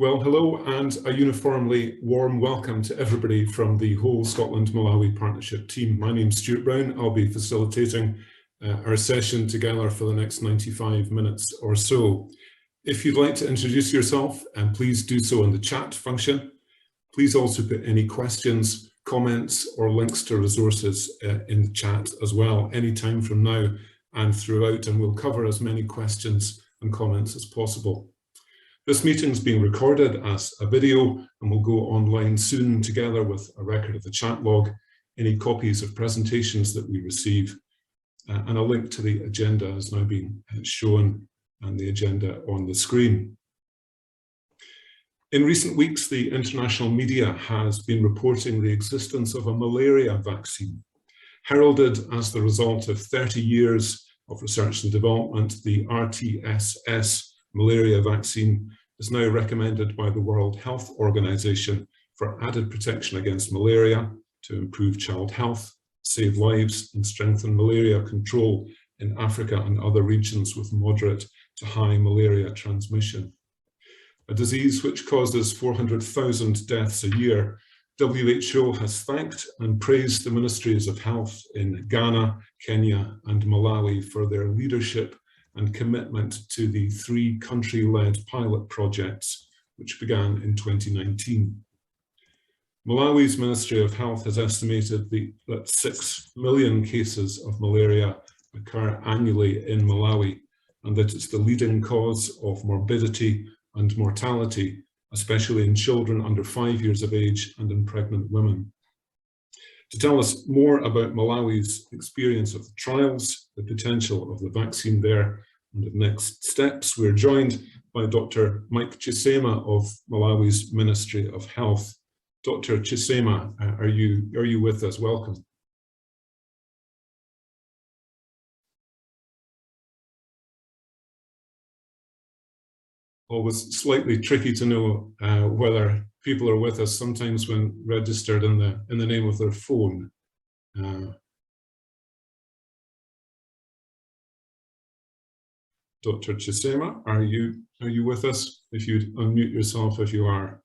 Well, hello and a uniformly warm welcome to everybody from the whole Scotland-Malawi Partnership team. My name's Stuart Brown. I'll be facilitating our session together for the next 95 minutes or so. If you'd like to introduce yourself, please do so in the chat function. Please also put any questions, comments or links to resources in the chat as well, any time from now and throughout, and we'll cover as many questions and comments as possible. This meeting is being recorded as a video and will go online soon together with a record of the chat log, any copies of presentations that we receive, and a link to the agenda has now been shown and the agenda on the screen. In recent weeks, the international media has been reporting the existence of a malaria vaccine. Heralded as the result of 30 years of research and development, the RTSS malaria vaccine is now recommended by the World Health Organization for added protection against malaria, to improve child health, save lives and strengthen malaria control in Africa and other regions with moderate to high malaria transmission. A disease which causes 400,000 deaths a year, WHO has thanked and praised the ministries of health in Ghana, Kenya and Malawi for their leadership and commitment to the 3 country-led pilot projects which began in 2019. Malawi's Ministry of Health has estimated that 6 million cases of malaria occur annually in Malawi, and that it's the leading cause of morbidity and mortality, especially in children under 5 years of age and in pregnant women. To tell us more about Malawi's experience of the trials, the potential of the vaccine there, and the next steps, we're joined by Dr. Mike Chisema of Malawi's Ministry of Health. Dr. Chisema, are you with us? Welcome. Always slightly tricky to know whether people are with us sometimes when registered in the name of their phone. Dr. Chisema, are you with us? If you'd unmute yourself if you are.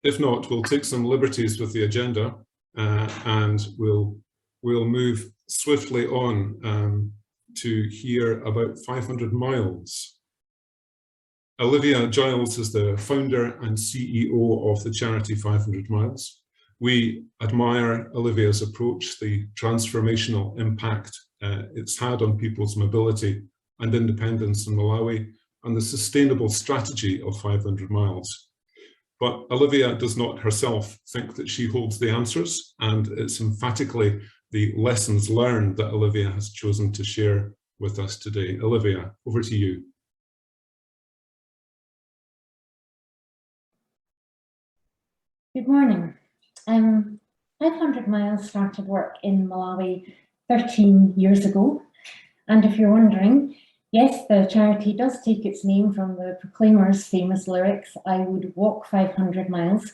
If not, we'll take some liberties with the agenda and we'll move swiftly on to hear about 500 miles. Olivia Giles is the founder and CEO of the charity 500 Miles. We admire Olivia's approach, the transformational impact it's had on people's mobility and independence in Malawi, and the sustainable strategy of 500 Miles. But Olivia does not herself think that she holds the answers, and it's emphatically the lessons learned that Olivia has chosen to share with us today. Olivia, over to you. Good morning. 500 Miles started work in Malawi 13 years ago. And if you're wondering, yes, the charity does take its name from the Proclaimers' famous lyrics, "I would walk 500 miles,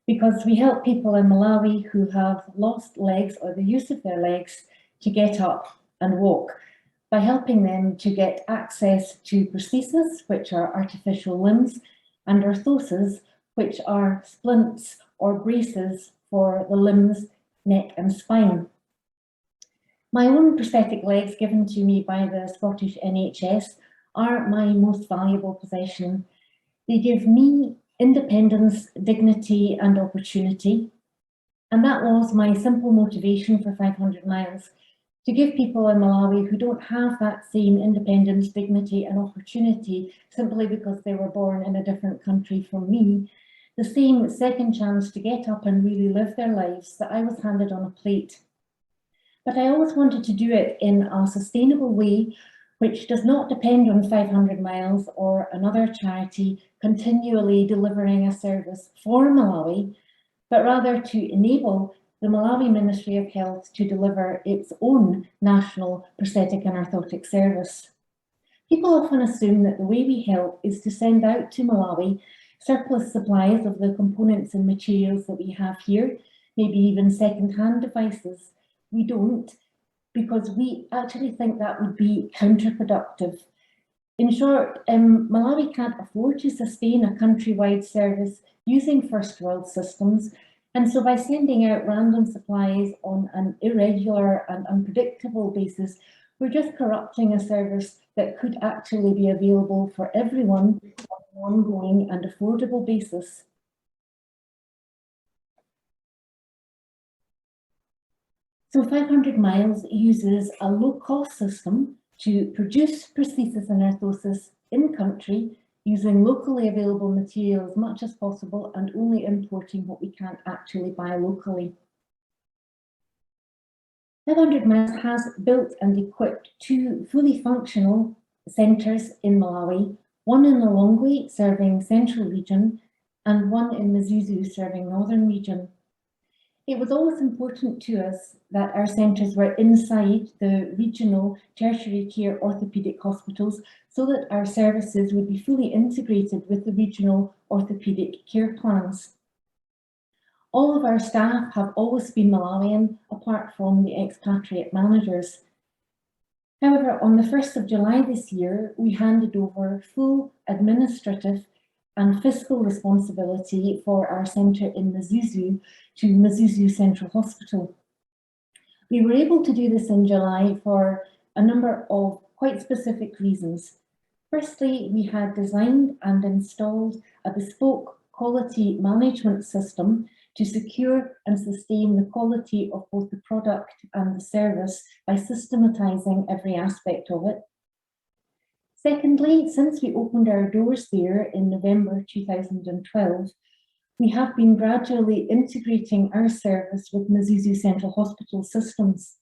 because we help people in Malawi who have lost legs or the use of their legs to get up and walk, by helping them to get access to prosthesis, which are artificial limbs, and orthoses, which are splints or braces for the limbs, neck and spine. My own prosthetic legs given to me by the Scottish NHS are my most valuable possession. They give me independence, dignity and opportunity. And that was my simple motivation for 500 Miles, to give people in Malawi who don't have that same independence, dignity and opportunity simply because they were born in a different country from me, the same second chance to get up and really live their lives that I was handed on a plate. But I always wanted to do it in a sustainable way, which does not depend on 500 Miles or another charity continually delivering a service for Malawi, but rather to enable the Malawi Ministry of Health to deliver its own national prosthetic and orthotic service. People often assume that the way we help is to send out to Malawi surplus supplies of the components and materials that we have here, maybe even second-hand devices. We don't. because we actually think that would be counterproductive. In short, Malawi can't afford to sustain a countrywide service using first world systems, and so by sending out random supplies on an irregular and unpredictable basis, we're just corrupting a service that could actually be available for everyone on an ongoing and affordable basis. So 500 Miles uses a low-cost system to produce prosthesis and orthosis in country using locally available material as much as possible and only importing what we can't actually buy locally. 500 Miles has built and equipped 2 fully functional centres in Malawi, one in Lilongwe serving Central Region and one in Mzuzu serving Northern Region. It was always important to us that our centres were inside the regional tertiary care orthopaedic hospitals so that our services would be fully integrated with the regional orthopaedic care plans. All of our staff have always been Malawian, apart from the expatriate managers. However, on the 1st of July this year, we handed over full administrative and fiscal responsibility for our centre in Mzuzu to Mzuzu Central Hospital. We were able to do this in July for a number of quite specific reasons. Firstly, we had designed and installed a bespoke quality management system to secure and sustain the quality of both the product and the service by systematising every aspect of it. Secondly, since we opened our doors there in November 2012, we have been gradually integrating our service with Mzuzu Central Hospital systems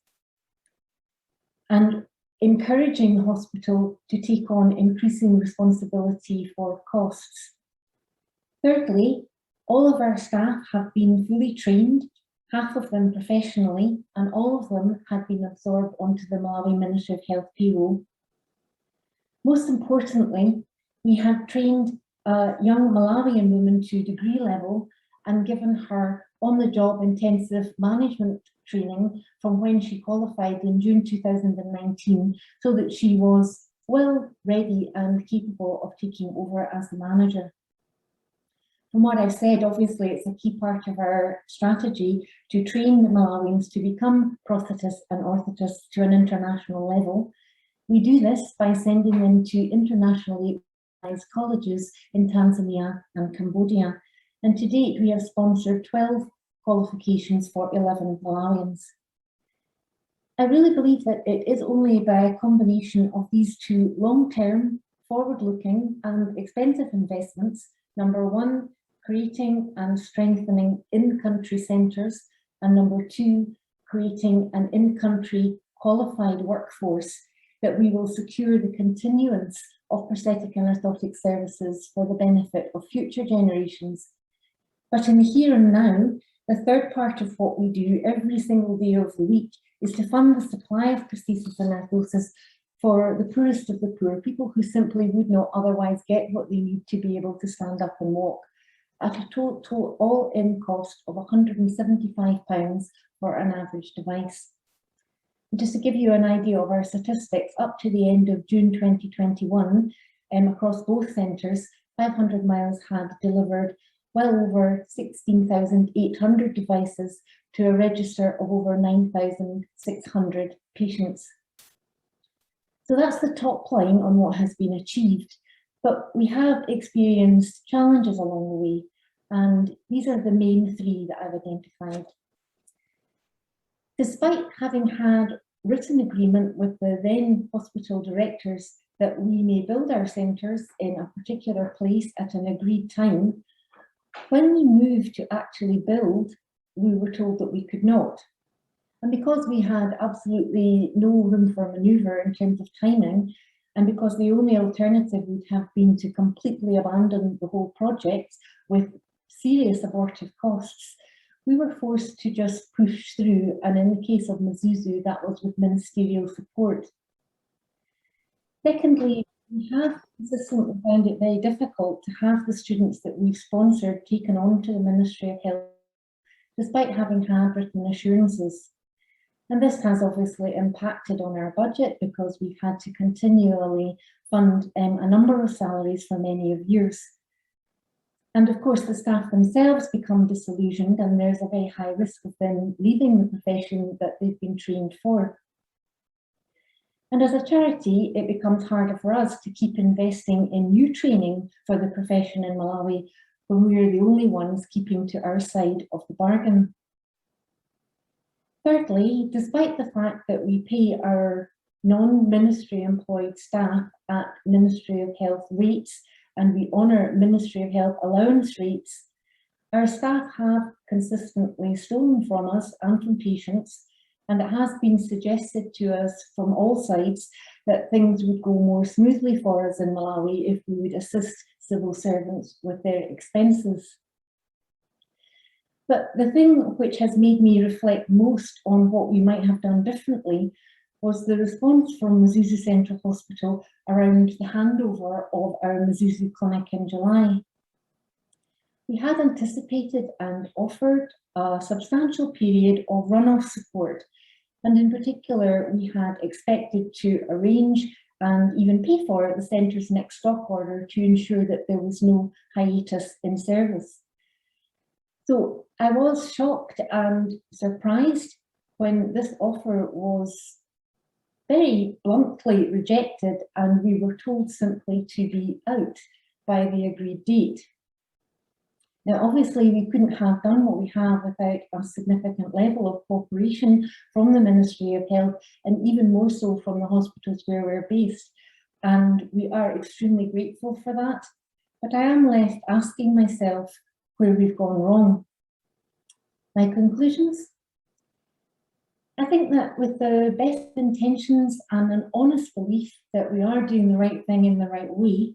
and encouraging the hospital to take on increasing responsibility for costs. Thirdly, all of our staff have been fully trained, half of them professionally, and all of them had been absorbed onto the Malawi Ministry of Health payroll. Most importantly, we had trained a young Malawian woman to degree level and given her on-the-job intensive management training from when she qualified in June 2019, so that she was well ready and capable of taking over as the manager. From what I've said, obviously it's a key part of our strategy to train the Malawians to become prosthetists and orthotists to an international level. We do this by sending them to internationally recognized colleges in Tanzania and Cambodia. And to date, we have sponsored 12 qualifications for 11 Malawians. I really believe that it is only by a combination of these 2 long-term, forward-looking and expensive investments, number 1, creating and strengthening in-country centres, and number 2, creating an in-country qualified workforce, that we will secure the continuance of prosthetic and orthotic services for the benefit of future generations. But in the here and now, the third part of what we do every single day of the week is to fund the supply of prosthesis and orthosis for the poorest of the poor, people who simply would not otherwise get what they need to be able to stand up and walk, at a total all-in cost of £175 for an average device. Just to give you an idea of our statistics, up to the end of June 2021, across both centres, 500 Miles had delivered well over 16,800 devices to a register of over 9,600 patients. So that's the top line on what has been achieved, but we have experienced challenges along the way, and these are the main 3 that I've identified. Despite having had written agreement with the then hospital directors that we may build our centres in a particular place at an agreed time, when we moved to actually build, we were told that we could not. And because we had absolutely no room for manoeuvre in terms of timing, and because the only alternative would have been to completely abandon the whole project with serious abortive costs, we were forced to just push through, and in the case of Mzuzu, that was with ministerial support. Secondly, we have consistently found it very difficult to have the students that we've sponsored taken on to the Ministry of Health, despite having had written assurances. And this has obviously impacted on our budget because we've had to continually fund a number of salaries for many of years. And of course, the staff themselves become disillusioned, and there's a very high risk of them leaving the profession that they've been trained for. And as a charity, it becomes harder for us to keep investing in new training for the profession in Malawi when we're the only ones keeping to our side of the bargain. Thirdly, despite the fact that we pay our non-ministry employed staff at Ministry of Health rates and we honour Ministry of Health allowance rates, our staff have consistently stolen from us and from patients, and it has been suggested to us from all sides that things would go more smoothly for us in Malawi if we would assist civil servants with their expenses. But the thing which has made me reflect most on what we might have done differently was the response from Mzuzu Central Hospital around the handover of our Mzuzu clinic in July. We had anticipated and offered a substantial period of runoff support, and in particular, we had expected to arrange and even pay for the centre's next stock order to ensure that there was no hiatus in service. So I was shocked and surprised when this offer was very bluntly rejected and we were told simply to be out by the agreed date. Now, obviously, we couldn't have done what we have without a significant level of cooperation from the Ministry of Health, and even more so from the hospitals where we're based. And we are extremely grateful for that. But I am left asking myself where we've gone wrong. My conclusions? I think that with the best intentions and an honest belief that we are doing the right thing in the right way,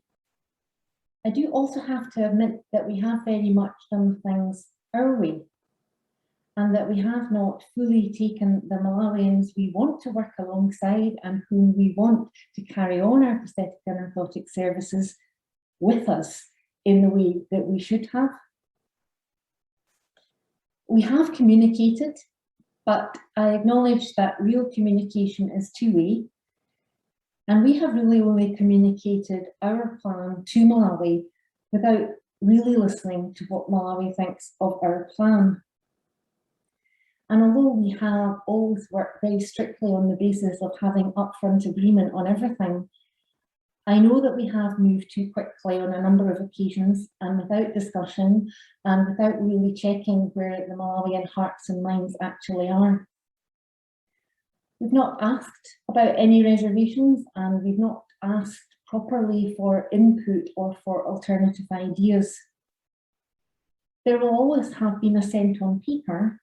I do also have to admit that we have very much done things our way, and that we have not fully taken the Malawians we want to work alongside and whom we want to carry on our prosthetic and orthotic services with us in the way that we should have. We have communicated, but I acknowledge that real communication is two-way. And we have really only communicated our plan to Malawi without really listening to what Malawi thinks of our plan. And although we have always worked very strictly on the basis of having upfront agreement on everything, I know that we have moved too quickly on a number of occasions and without discussion and without really checking where the Malawian hearts and minds actually are. We've not asked about any reservations, and we've not asked properly for input or for alternative ideas. There will always have been assent on paper,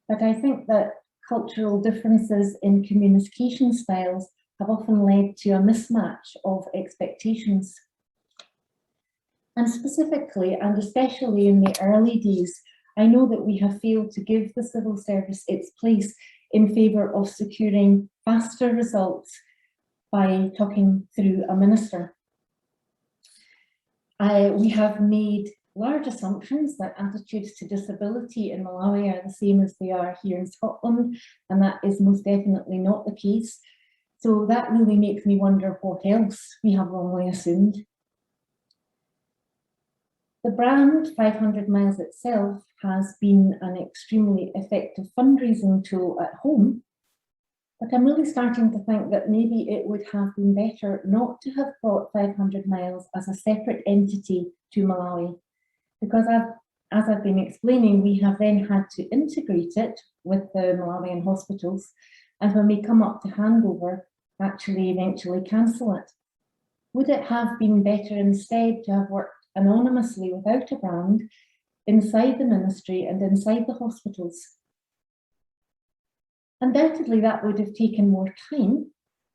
but I think that cultural differences in communication styles have often led to a mismatch of expectations. And specifically, and especially in the early days, I know that we have failed to give the civil service its place in favour of securing faster results by talking through a minister. We have made large assumptions that attitudes to disability in Malawi are the same as they are here in Scotland, and that is most definitely not the case. So that really makes me wonder what else we have wrongly assumed. The brand 500 Miles itself has been an extremely effective fundraising tool at home, but I'm really starting to think that maybe it would have been better not to have brought 500 Miles as a separate entity to Malawi, because as I've been explaining, we have then had to integrate it with the Malawian hospitals, and when we come up to handover, actually eventually cancel it. Would it have been better instead to have worked anonymously without a brand inside the ministry and inside the hospitals? Undoubtedly, that would have taken more time,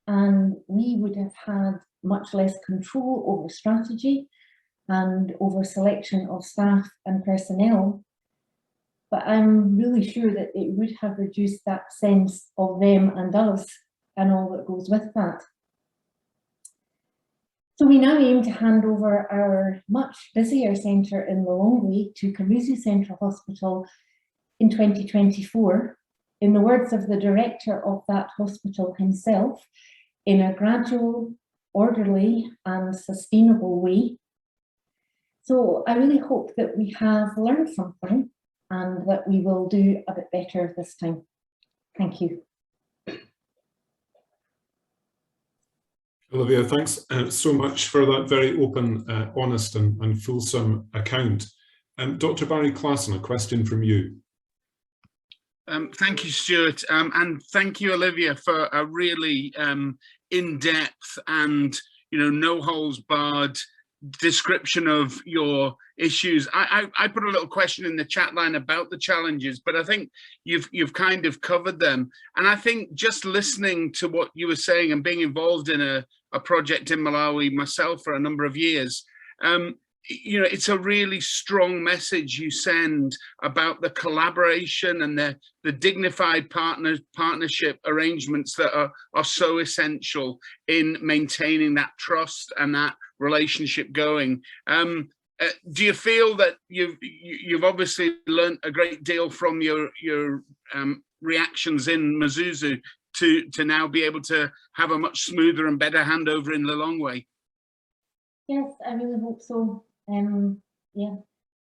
and we would have had much less control over strategy and over selection of staff and personnel. But I'm really sure that it would have reduced that sense of them and us and all that goes with that. So we now aim to hand over our much busier centre in Lilongwe to Mzuzu Central Hospital in 2024, in the words of the director of that hospital himself, in a gradual, orderly and sustainable way. So I really hope that we have learned something and that we will do a bit better this time. Thank you. Olivia, thanks so much for that very open, honest and fulsome account. Dr. Barry Claassen, a question from you. Thank you, Stuart, and thank you, Olivia, for a really in-depth and no holds barred description of your issues. I put a little question in the chat line about the challenges, but I think you've kind of covered them. And I think just listening to what you were saying and being involved in a project in Malawi myself for a number of years, it's a really strong message you send about the collaboration and the dignified partnership arrangements that are so essential in maintaining that trust and that relationship going. Do you feel that you've obviously learned a great deal from your reactions in Mzuzu to now be able to have a much smoother and better handover in Lilongwe? Yes, I really hope so. Yeah,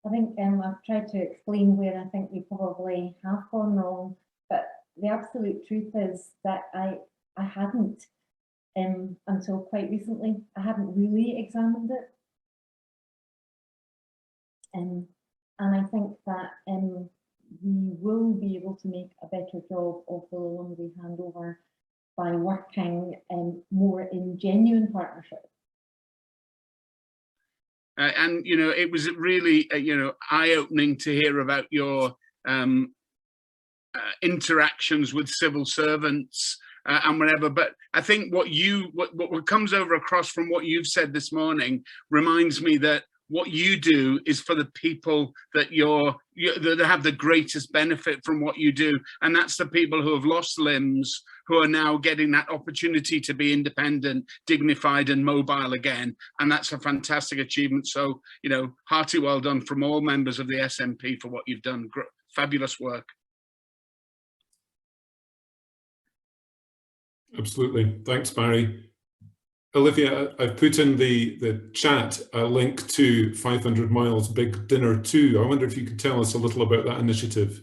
I think I've tried to explain where I think we probably have gone wrong, but the absolute truth is that I hadn't, until quite recently, I hadn't really examined it. And I think that we will be able to make a better job of the Lilongwe handover by working more in genuine partnership. And it was really eye-opening to hear about your interactions with civil servants and whatever. But I think what comes over across from what you've said this morning reminds me that what you do is for the people that that have the greatest benefit from what you do, and that's the people who have lost limbs, who are now getting that opportunity to be independent, dignified and mobile again. And that's a fantastic achievement. So, hearty well done from all members of the SMP for what you've done. Fabulous work. Absolutely. Thanks, Barry. Olivia, I've put in the chat a link to 500 Miles Big Dinner 2. I wonder if you could tell us a little about that initiative.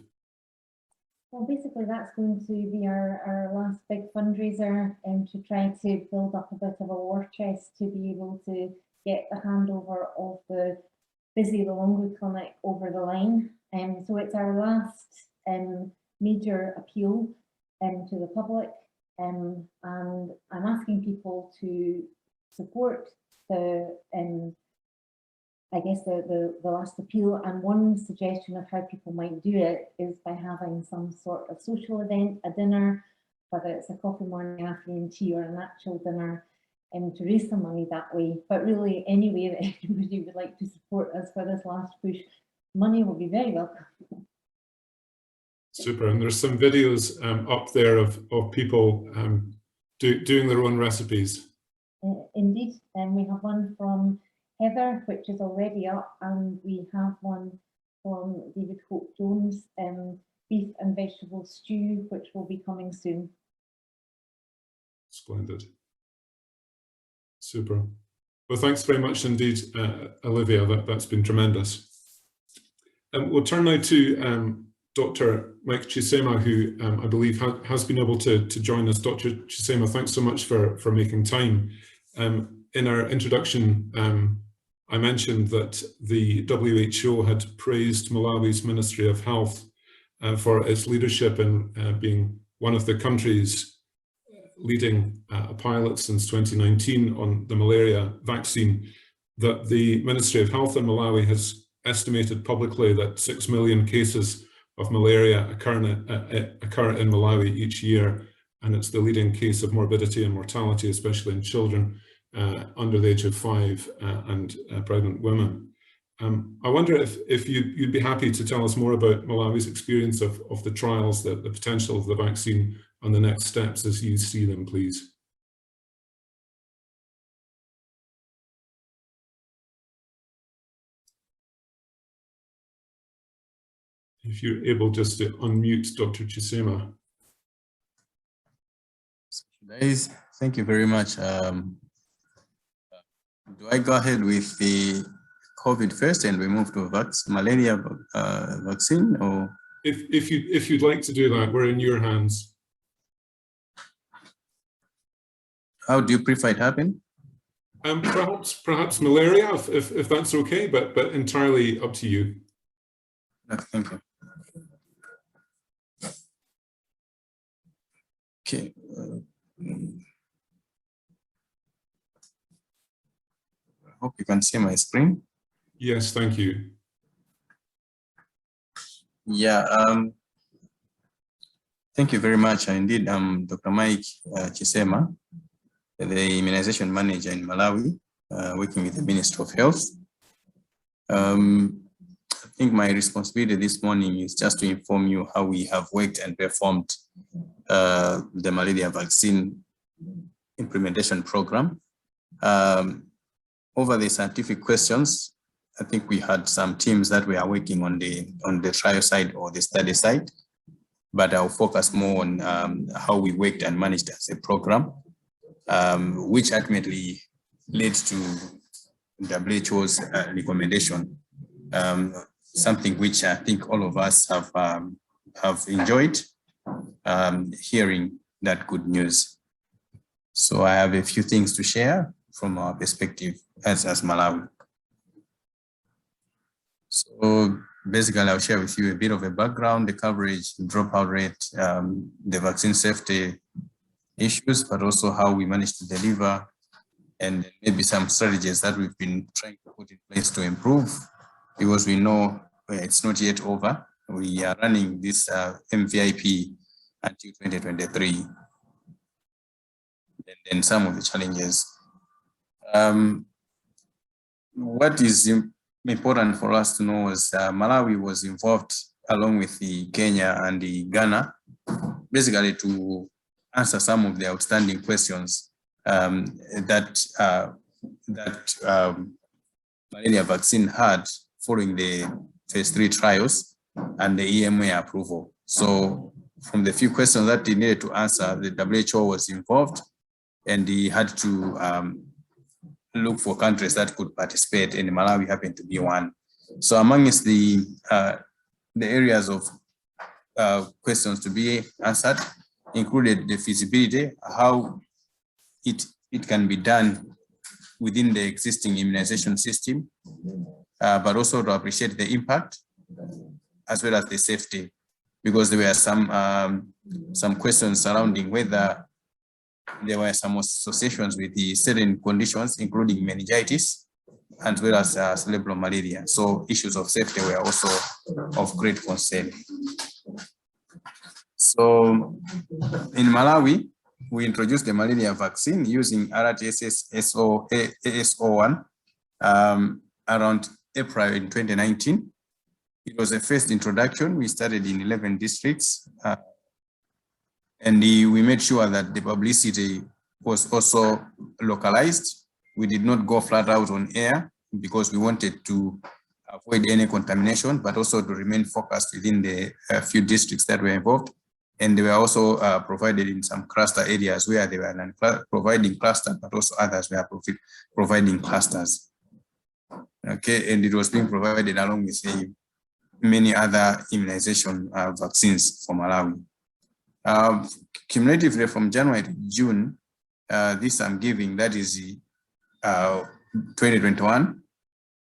Well, basically that's going to be our last big fundraiser to try to build up a bit of a war chest to be able to get the handover of the busy Lilongwe clinic over the line. So it's our last major appeal to the public. And I'm asking people to support the last appeal, and one suggestion of how people might do it is by having some sort of social event, a dinner, whether it's a coffee, morning, afternoon tea, or an actual dinner, to raise some money that way. But really, any way that anybody would like to support us for this last push, money will be very welcome. Super, and there's some videos up there of people doing their own recipes. Indeed, and we have one from Heather, which is already up, and we have one from David Hope Jones, beef and vegetable stew, which will be coming soon. Splendid. Super. Well, thanks very much indeed, Olivia. That's been tremendous. We'll turn now to Dr. Mike Chisema, who I believe has been able to join us. Dr. Chisema, thanks so much for making time. In our introduction, I mentioned that the WHO had praised Malawi's Ministry of Health for its leadership in being one of the countries leading a pilot since 2019 on the malaria vaccine, that the Ministry of Health in Malawi has estimated publicly that 6 million cases of malaria occur in Malawi each year, and it's the leading case of morbidity and mortality, especially in children under the age of 5 and pregnant women. I wonder if you'd be happy to tell us more about Malawi's experience of the trials, the potential of the vaccine, and the next steps as you see them, please. If you're able just to unmute Dr. Chisema. Guys, thank you very much. Do I go ahead with the COVID first and we move to malaria vaccine, or? If you'd like to do that, we're in your hands. How do you prefer it happen? Perhaps malaria, if that's okay, but entirely up to you. Thank you. Okay. I hope you can see my screen. Yes, thank you. Yeah. Thank you very much. Indeed, I'm Dr. Mike Chisema, the immunization manager in Malawi, working with the Ministry of Health. I think my responsibility this morning is just to inform you how we have worked and performed the malaria vaccine implementation program. Over the scientific questions, I think we had some teams that were working on the trial side or the study side, but I'll focus more on how we worked and managed as a program, which ultimately led to WHO's recommendation, something which I think all of us have enjoyed hearing that good news. So I have a few things to share from our perspective as Malawi. So basically, I'll share with you a bit of a background, the coverage, the dropout rate, the vaccine safety issues, but also how we managed to deliver, and maybe some strategies that we've been trying to put in place to improve, because we know it's not yet over. We are running this MVP until 2023. And then some of the challenges. What is important for us to know is Malawi was involved along with the Kenya and the Ghana, basically to answer some of the outstanding questions that malaria vaccine had following the phase 3 trials and the EMA approval. So from the few questions that he needed to answer, the WHO was involved, and he had to look for countries that could participate, and Malawi happened to be one. So amongst the areas of questions to be answered included the feasibility, how it can be done within the existing immunization system, but also to appreciate the impact as well as the safety, because there were some questions surrounding whether there were some associations with the certain conditions, including meningitis, as well as cerebral malaria. So issues of safety were also of great concern. So in Malawi, we introduced the malaria vaccine using RTS-AS01 around April in 2019. It was a first introduction. We started in 11 districts. And we made sure that the publicity was also localized. We did not go flat out on air because we wanted to avoid any contamination, but also to remain focused within the few districts that were involved. And they were also provided in some cluster areas where they were providing clusters, but also others were providing clusters. Okay, and it was being provided along with many other immunization vaccines for Malawi. Cumulatively from January to June, this I'm giving, that is 2021,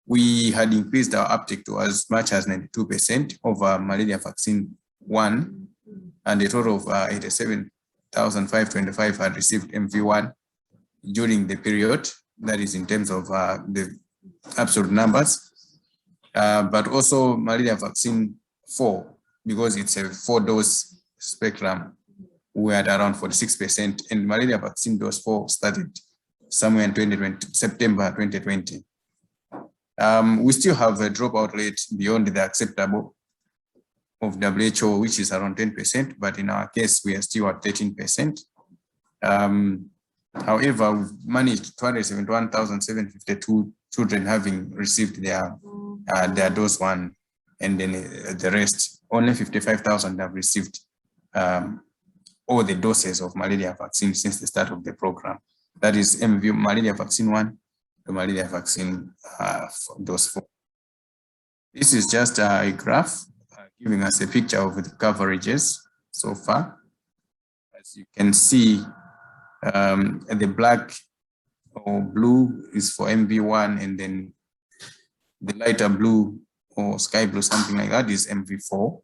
we had increased our uptake to as much as 92% of malaria vaccine 1, and a total of 87,525 had received MV1 during the period. That is in terms of the absolute numbers, but also malaria vaccine 4, because it's a 4-dose spectrum, we had around 46%, and malaria vaccine dose 4 started somewhere in September 2020. We still have a dropout rate beyond the acceptable of WHO, which is around 10%, but in our case, we are still at 13%. However, we've managed 271,752 children having received their dose 1 and then the rest, only 55,000 have received all the doses of malaria vaccine since the start of the program. That is MV malaria vaccine 1 to malaria vaccine dose 4. This is just a graph giving us a picture of the coverages so far. As you can see, the black or blue is for MV1, and then the lighter blue or sky blue, something like that, is MV4.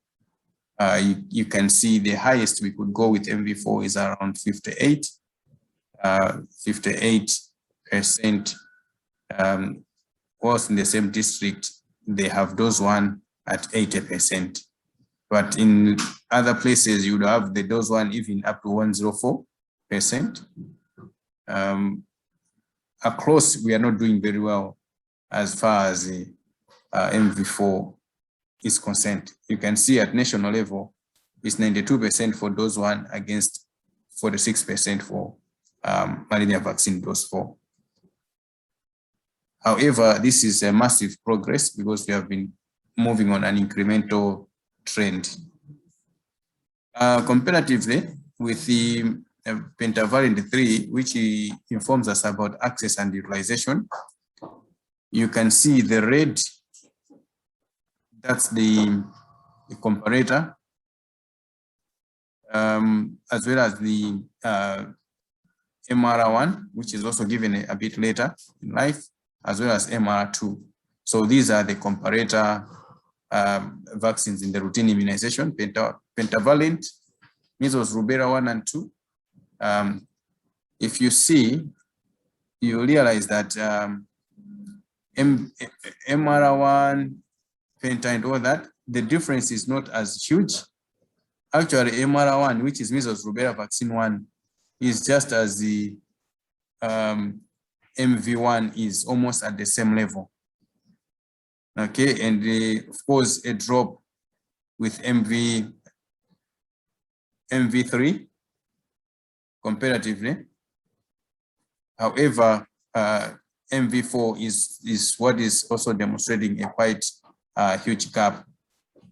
You can see the highest we could go with MV4 is around 58. 58%. Was in the same district, they have dose 1 at 80%. But in other places, you would have the dose 1 even up to 104%. Across, we are not doing very well as far as the MV4 is concerned. You can see at national level, it's 92% for dose 1 against 46% for malaria vaccine dose 4. However, this is a massive progress because we have been moving on an incremental trend. Comparatively with the pentavalent 3, which informs us about access and utilization, you can see the red, that's the comparator, as well as the MR1, which is also given a bit later in life, as well as MR2. So these are the comparator vaccines in the routine immunization: pentavalent, measles, rubella 1 and 2. If you see, you realize that MR1, penta and all that, the difference is not as huge. Actually, MR1, which is measles, rubella vaccine 1, is just as the MV1 is almost at the same level. Okay, and of course a drop with MV3 comparatively. However, MV4 is what is also demonstrating a quite huge gap,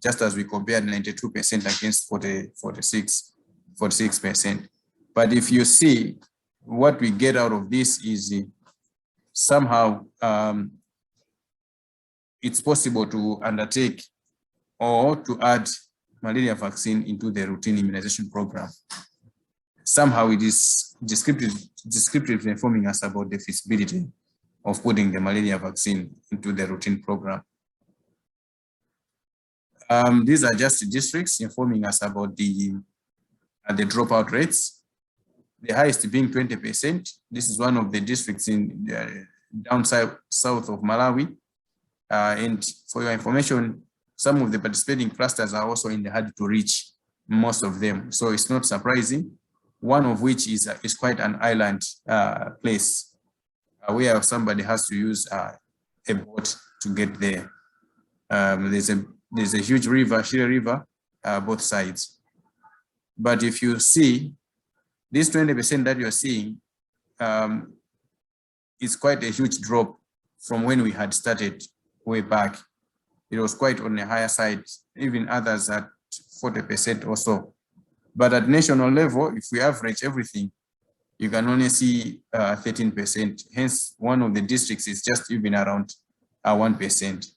just as we compared 92% against 46%. But if you see, what we get out of this is somehow it's possible to undertake or to add malaria vaccine into the routine immunization program. Somehow it is descriptively informing us about the feasibility of putting the malaria vaccine into the routine program. These are just districts informing us about the dropout rates. The highest being 20%. This is one of the districts in down south of Malawi. And for your information, some of the participating clusters are also in the hard to reach, most of them. So it's not surprising. One of which is quite an island place where somebody has to use a boat to get there. There's a huge river, Shire River, both sides. But if you see, this 20% that you're seeing is quite a huge drop from when we had started way back. It was quite on the higher side, even others at 40% or so. But at national level, if we average everything, you can only see 13%. Hence, one of the districts is just even around 1%.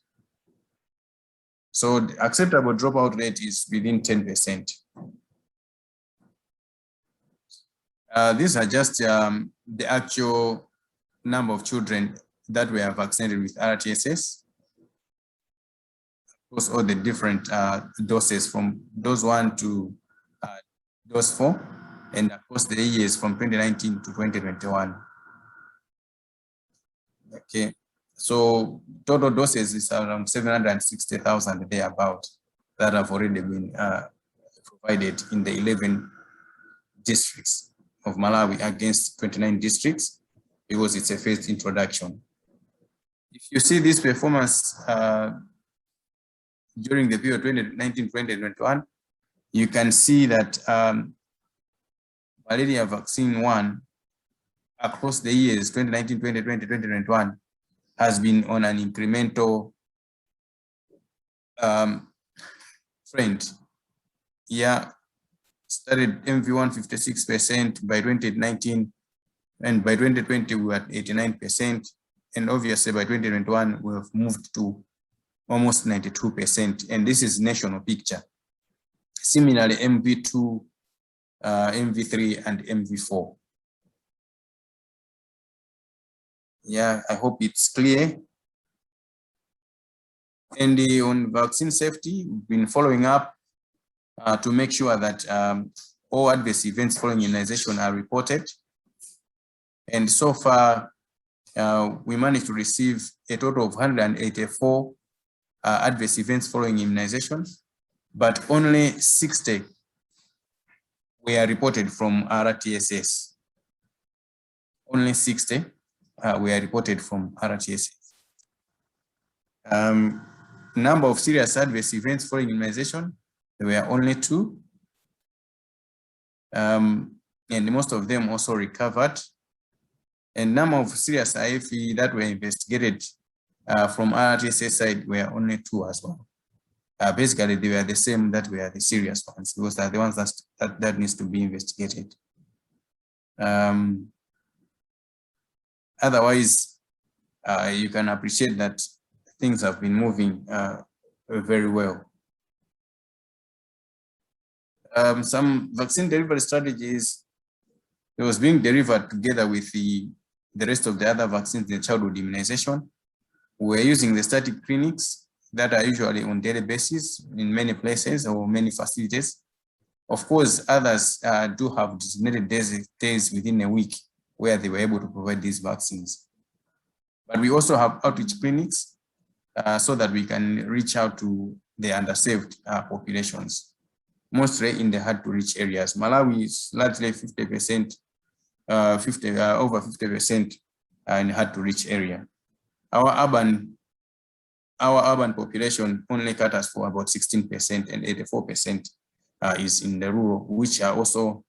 So the acceptable dropout rate is within 10%. These are just the actual number of children that were vaccinated with RTSS. Of course, all the different doses from dose 1 to dose 4, and across the years from 2019 to 2021. Okay, so total doses is around 760,000 thereabout that have already been provided in the 11 districts of Malawi against 29 districts, because it's a phased introduction. If you see this performance during the period 2019-2021, you can see that malaria vaccine 1 across the years 2019, 2020, 2021 has been on an incremental trend. Yeah, started MV1 56% by 2019, and by 2020 we were at 89%, and obviously by 2021 we have moved to almost 92%, and this is national picture. Similarly, MV2, MV3, and MV4. Yeah, I hope it's clear. And on vaccine safety, we've been following up to make sure that all adverse events following immunization are reported. And so far, we managed to receive a total of 184 adverse events following immunization, but only 60 were reported from RTSS. Only 60 were reported from RTSS. Number of serious adverse events following immunization, there were only 2. And most of them also recovered. And number of serious IFE that were investigated from RTSS side were only 2 as well. Basically, they were the same that were the serious ones, because they are the ones that needs to be investigated. Otherwise, you can appreciate that things have been moving very well. Some vaccine delivery strategies, it was being delivered together with the rest of the other vaccines in childhood immunization. We're using the static clinics that are usually on daily basis in many places or many facilities. Of course, others do have designated days within a week where they were able to provide these vaccines. But we also have outreach clinics so that we can reach out to the underserved populations, mostly in the hard to reach areas. Malawi is largely 50%, over 50% in hard to reach area. Our urban population only caters for about 16%, and 84% is in the rural, which are also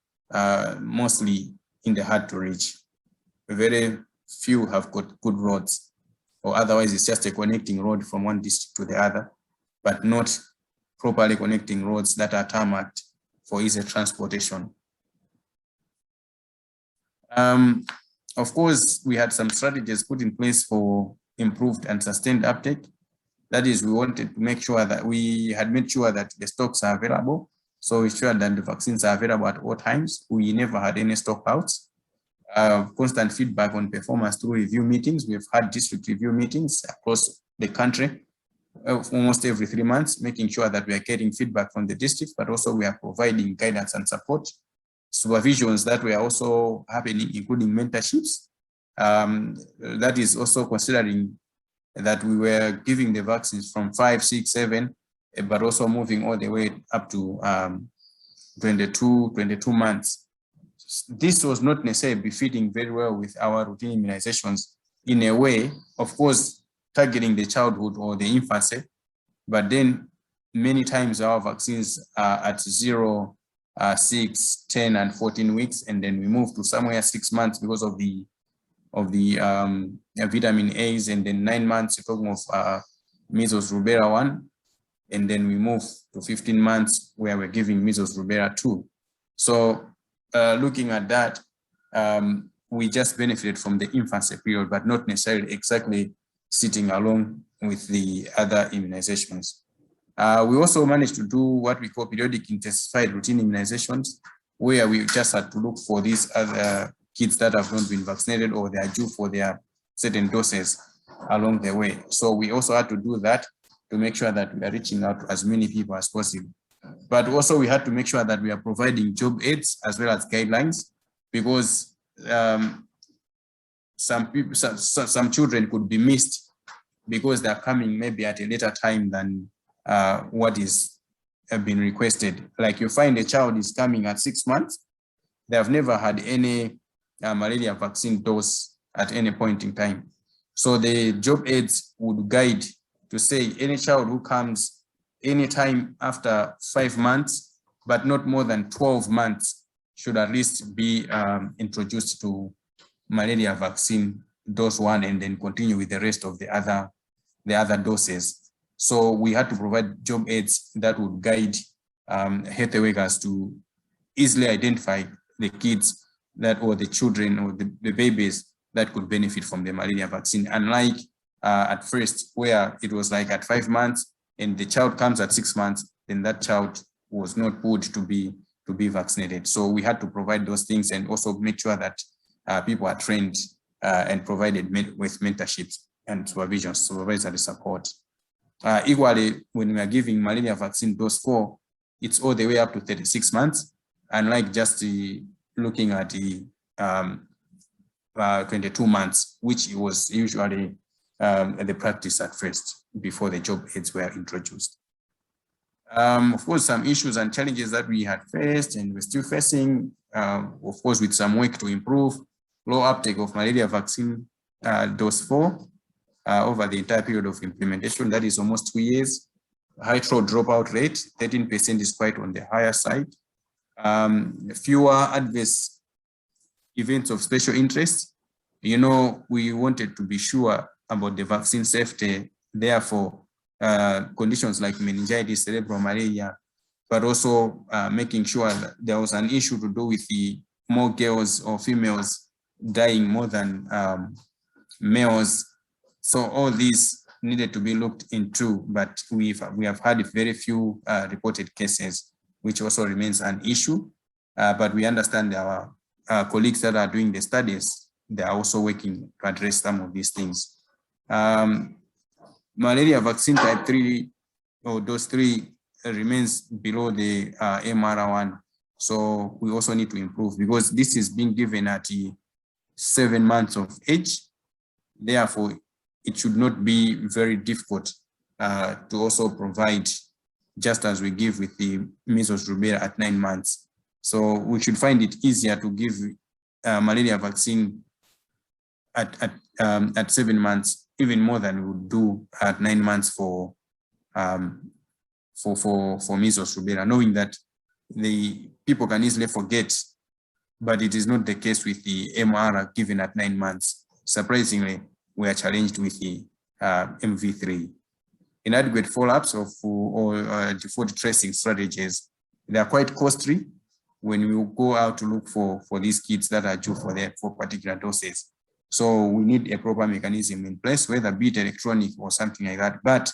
mostly in the hard to reach. Very few have got good roads, or otherwise it's just a connecting road from one district to the other, but not properly connecting roads that are tarmacked for easy transportation. Of course, we had some strategies put in place for improved and sustained uptake. That is, we wanted to make sure that we had made sure that the stocks are available. So we ensured that the vaccines are available at all times. We never had any stockouts. Constant feedback on performance through review meetings. We've had district review meetings across the country almost every 3 months, making sure that we are getting feedback from the district, but also we are providing guidance and support. Supervisions that were also happening, including mentorships. That is also considering that we were giving the vaccines from 5, 6, 7, but also moving all the way up to 22 months. This was not necessarily befitting very well with our routine immunizations in a way, of course, targeting the childhood or the infancy, but then many times our vaccines are at 0, 6, 10, and 14 weeks, and then we move to somewhere 6 months because of the vitamin A's, and then 9 months you're talking of measles rubella 1, and then we move to 15 months where we're giving measles rubella 2. So looking at that, we just benefited from the infancy period, but not necessarily exactly sitting along with the other immunizations. We also managed to do what we call periodic intensified routine immunizations, where we just had to look for these other kids that have not been vaccinated or they are due for their certain doses along the way. So we also had to do that to make sure that we are reaching out to as many people as possible. But also we had to make sure that we are providing job aids as well as guidelines, because some children could be missed because they're coming maybe at a later time than what is been requested. Like you find a child is coming at 6 months, they have never had any malaria vaccine dose at any point in time. So the job aids would guide to say any child who comes anytime after 5 months, but not more than 12 months, should at least be introduced to malaria vaccine dose 1, and then continue with the rest of the other doses. So we had to provide job aids that would guide health workers to easily identify the kids that, or the children or the babies that could benefit from the malaria vaccine. Unlike at first, where it was like at 5 months and the child comes at 6 months, then that child was not put to be vaccinated. So we had to provide those things and also make sure that people are trained and provided with mentorships and supervisory support. Equally, when we are giving malaria vaccine dose 4, it's all the way up to 36 months, unlike just looking at the 22 months, which was usually the practice at first before the job aids were introduced. Of course, some issues and challenges that we had faced and we're still facing, of course, with some work to improve, low uptake of malaria vaccine dose 4 over the entire period of implementation, that is almost 2 years. High trial dropout rate, 13% is quite on the higher side. Fewer adverse events of special interest. You know, we wanted to be sure about the vaccine safety, therefore, conditions like meningitis, cerebral malaria, but also making sure that there was an issue to do with the more girls or females dying more than males. So all these needed to be looked into, but we have had very few reported cases, which also remains an issue. But we understand our colleagues that are doing the studies, they are also working to address some of these things. Malaria vaccine type 3 or dose 3 remains below the MR1. So we also need to improve because this is being given at 7 months of age. Therefore, it should not be very difficult to also provide, just as we give with the measles rubella at 9 months. So we should find it easier to give malaria vaccine at 7 months, even more than we would do at 9 months for measles rubella, knowing that the people can easily forget, but it is not the case with the MR given at 9 months. Surprisingly, we are challenged with the MV3. Inadequate follow-ups or default tracing strategies, they are quite costly when we go out to look for these kids that are due for particular doses. So we need a proper mechanism in place, whether be it electronic or something like that. But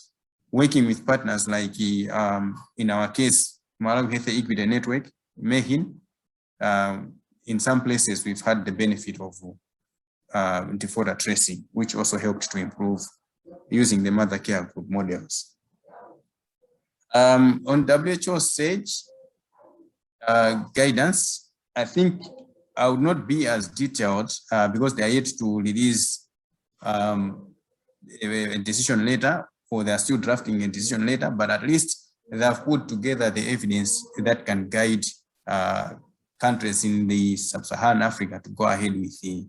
working with partners like, in our case, Malawi Health Equity Network, MEHIN, in some places we've had the benefit of default tracing, which also helped to improve using the mother care group models. On WHO stage guidance, I think I would not be as detailed because they are yet to release a decision later, or they are still drafting a decision later, but at least they have put together the evidence that can guide countries in the sub-Saharan Africa to go ahead with the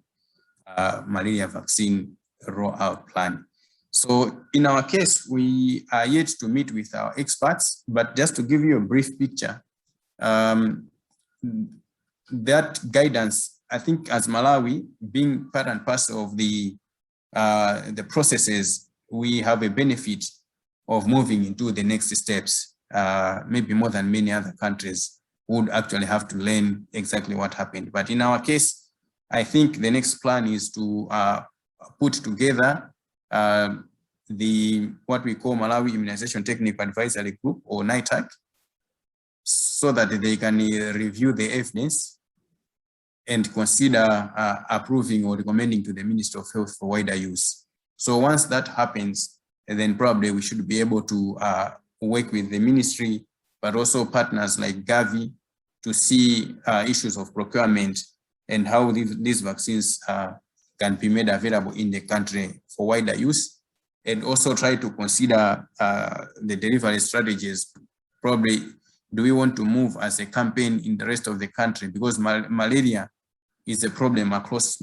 malaria vaccine rollout plan. So in our case, we are yet to meet with our experts, but just to give you a brief picture, that guidance, I think as Malawi, being part and parcel of the processes, we have a benefit of moving into the next steps, maybe more than many other countries would actually have to learn exactly what happened. But in our case, I think the next plan is to put together what we call Malawi Immunization Technical Advisory Group, or NITAG, so that they can review the evidence and consider approving or recommending to the Ministry of Health for wider use. So once that happens, then probably we should be able to work with the ministry, but also partners like Gavi to see issues of procurement and how these vaccines can be made available in the country for wider use, and also try to consider the delivery strategies. Probably, do we want to move as a campaign in the rest of the country? Because malaria is a problem across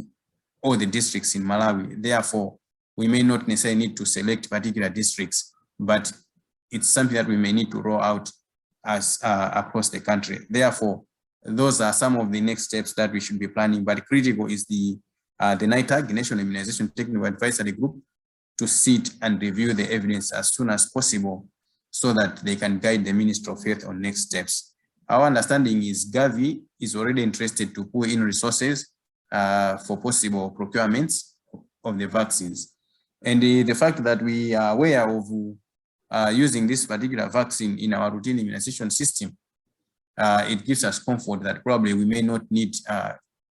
all the districts in Malawi. Therefore, we may not necessarily need to select particular districts, but it's something that we may need to roll out as across the country. Therefore, those are some of the next steps that we should be planning, but critical is the NITAG, the National Immunization Technical Advisory Group, to sit and review the evidence as soon as possible so that they can guide the Ministry of Health on next steps. Our understanding is Gavi is already interested to put in resources for possible procurements of the vaccines. And the fact that we are aware of using this particular vaccine in our routine immunization system, it gives us comfort that probably we may not need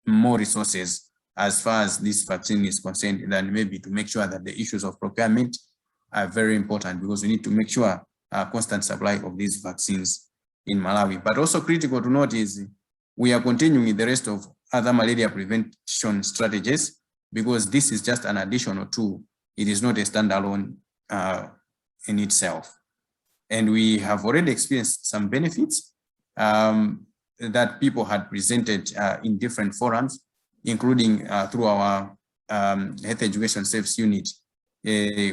more resources as far as this vaccine is concerned, than maybe to make sure that the issues of procurement are very important, because we need to make sure constant supply of these vaccines in Malawi. But also critical to note is we are continuing with the rest of other malaria prevention strategies, because this is just an additional tool. It is not a standalone in itself. And we have already experienced some benefits that people had presented in different forums, including through our Health Education Saves Unit,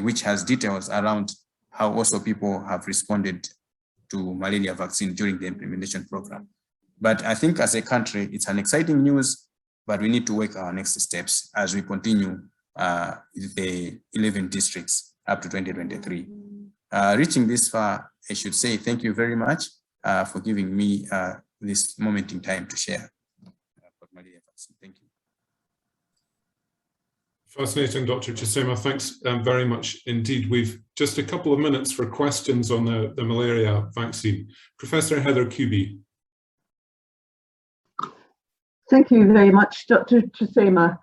which has details around how also people have responded to malaria vaccine during the implementation program. But I think as a country, it's an exciting news, but we need to work our next steps as we continue with the 11 districts up to 2023. Reaching this far, I should say thank you very much for giving me this moment in time to share about malaria vaccine. Thank you. Fascinating, Dr. Chisema. Thanks very much indeed. We've just a couple of minutes for questions on the malaria vaccine. Professor Heather Kubi. Thank you very much, Dr. Chisema.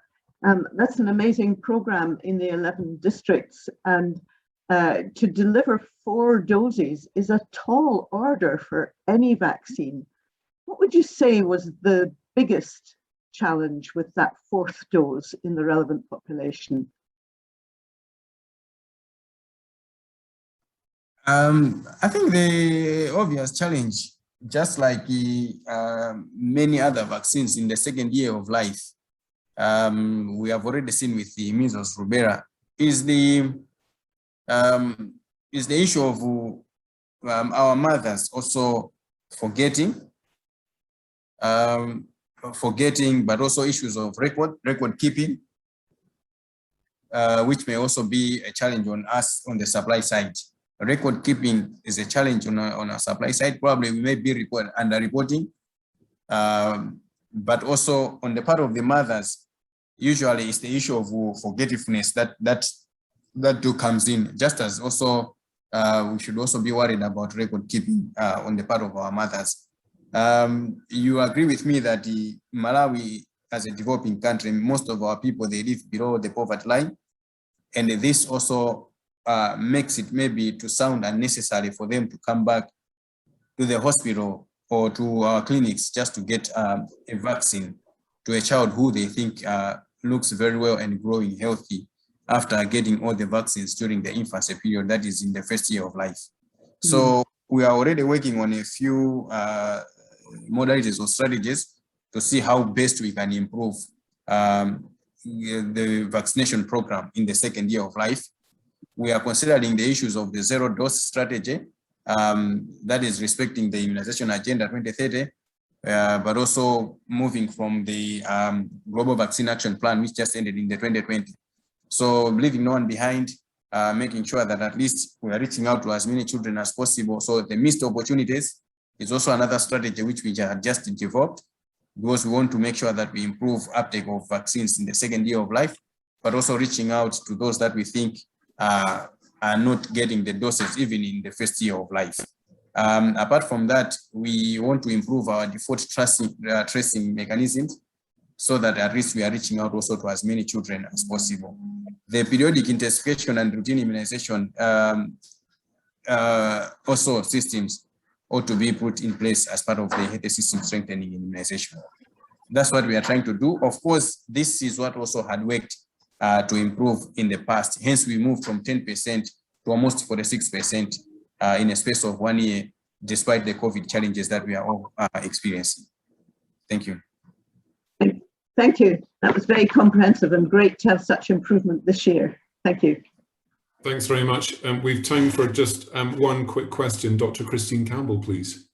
That's an amazing program in the 11 districts, and to deliver 4 doses is a tall order for any vaccine. What would you say was the biggest challenge with that 4th dose in the relevant population? I think the obvious challenge, just like many other vaccines in the 2nd year of life, we have already seen with the measles, rubella, is the issue of our mothers also forgetting, but also issues of record keeping, which may also be a challenge on us on the supply side. Record keeping is a challenge on our supply side. Probably we may be under-reporting, but also on the part of the mothers, usually it's the issue of forgetfulness that too comes in, just as also we should also be worried about record keeping on the part of our mothers. You agree with me that Malawi, as a developing country, most of our people, they live below the poverty line. And this also makes it maybe to sound unnecessary for them to come back to the hospital or to our clinics just to get a vaccine to a child who they think looks very well and growing healthy after getting all the vaccines during the infancy period, that is in the 1st year of life. So we are already working on a few modalities or strategies to see how best we can improve the vaccination program in the 2nd year of life. We are considering the issues of the 0-dose strategy, that is respecting the immunization agenda 2030, but also moving from the Global Vaccine Action Plan, which just ended in the 2020. So leaving no one behind, making sure that at least we are reaching out to as many children as possible. So the missed opportunities is also another strategy which we have just developed, because we want to make sure that we improve uptake of vaccines in the 2nd year of life, but also reaching out to those that we think are not getting the doses even in the 1st year of life. Apart from that, we want to improve our default tracing mechanisms so that at least we are reaching out also to as many children as possible. The periodic intensification and routine immunization also systems ought to be put in place as part of the health system strengthening immunization. That's what we are trying to do. Of course, this is what also had worked to improve in the past. Hence, we moved from 10% to almost 46% in a space of 1 year, despite the COVID challenges that we are all experiencing. Thank you. Thank you. That was very comprehensive and great to have such improvement this year. Thank you. Thanks very much. We've time for just one quick question. Dr. Christine Campbell, please.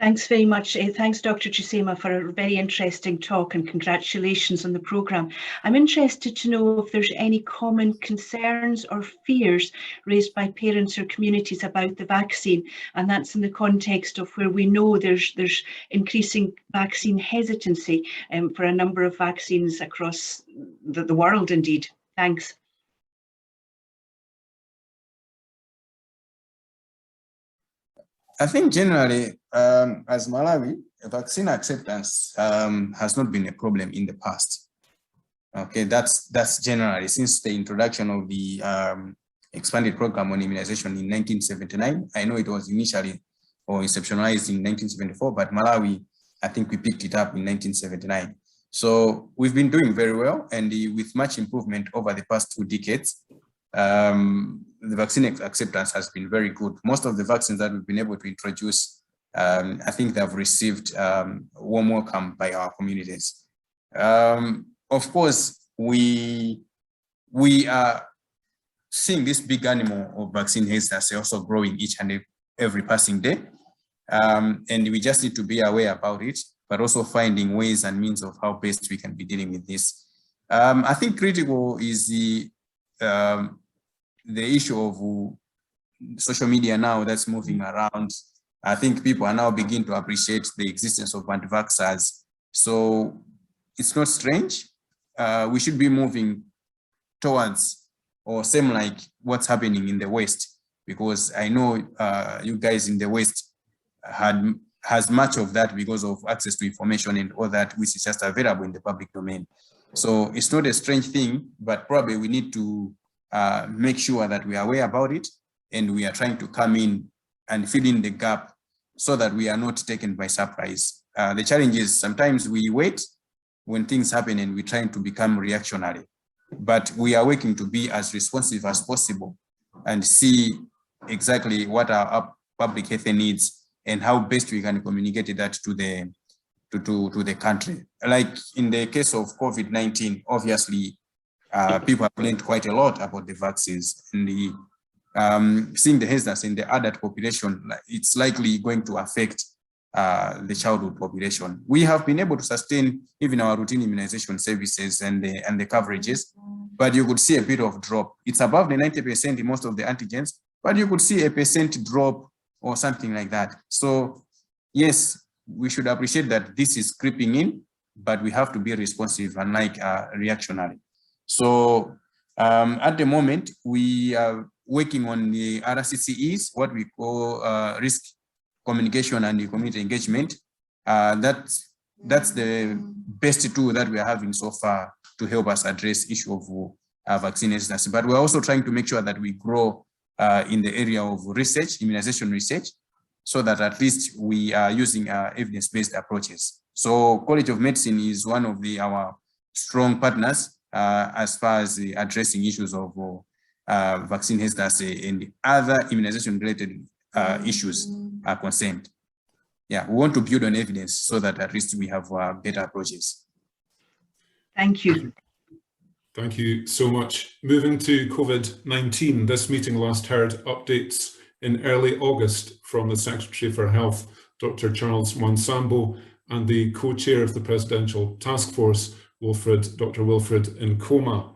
Thanks very much. Thanks, Dr. Chisema, for a very interesting talk, and congratulations on the programme. I'm interested to know if there's any common concerns or fears raised by parents or communities about the vaccine, and that's in the context of where we know there's increasing vaccine hesitancy for a number of vaccines across the world indeed. Thanks. I think generally, as Malawi, vaccine acceptance has not been a problem in the past. Okay, that's generally since the introduction of the expanded program on immunization in 1979. I know it was initially or exceptionalized in 1974, but Malawi, I think we picked it up in 1979. So we've been doing very well, and with much improvement over the past 2 decades. The vaccine acceptance has been very good. Most of the vaccines that we've been able to introduce, I think they've received warm welcome by our communities. Of course, we are seeing this big animal of vaccine hesitancy also growing each and every passing day. And we just need to be aware about it, but also finding ways and means of how best we can be dealing with this. I think critical is the issue of social media now that's moving around. I think people are now beginning to appreciate the existence of anti-vaxxers. So it's not strange. We should be moving towards or same like what's happening in the West, because I know you guys in the West has much of that because of access to information and all that, which is just available in the public domain. So it's not a strange thing, but probably we need to make sure that we are aware about it, and we are trying to come in and fill in the gap so that we are not taken by surprise. The challenge is sometimes we wait when things happen and we're trying to become reactionary, but we are working to be as responsive as possible and see exactly what our public health needs and how best we can communicate that to the country. Like in the case of COVID-19, obviously, people have learned quite a lot about the vaccines, and seeing the hesitancy in the adult population, it's likely going to affect the childhood population. We have been able to sustain even our routine immunization services and the coverages, but you could see a bit of drop. It's above the 90% in most of the antigens, but you could see a % drop or something like that. So yes, we should appreciate that this is creeping in, but we have to be responsive and reactionary. So at the moment, we are working on the RCCEs, what we call risk communication and community engagement. That's the best tool that we are having so far to help us address issue of vaccine hesitancy. But we're also trying to make sure that we grow in the area of research, immunization research, so that at least we are using evidence-based approaches. So College of Medicine is one of our strong partners as far as addressing issues of vaccine hesitancy and other immunization-related issues are concerned. Yeah, we want to build on evidence so that at least we have better approaches. Thank you. Thank you so much. Moving to COVID-19, this meeting last heard updates in early August from the Secretary for Health, Dr. Charles Mwansambo, and the co-chair of the Presidential Task Force, Dr. Wilfred Nkoma.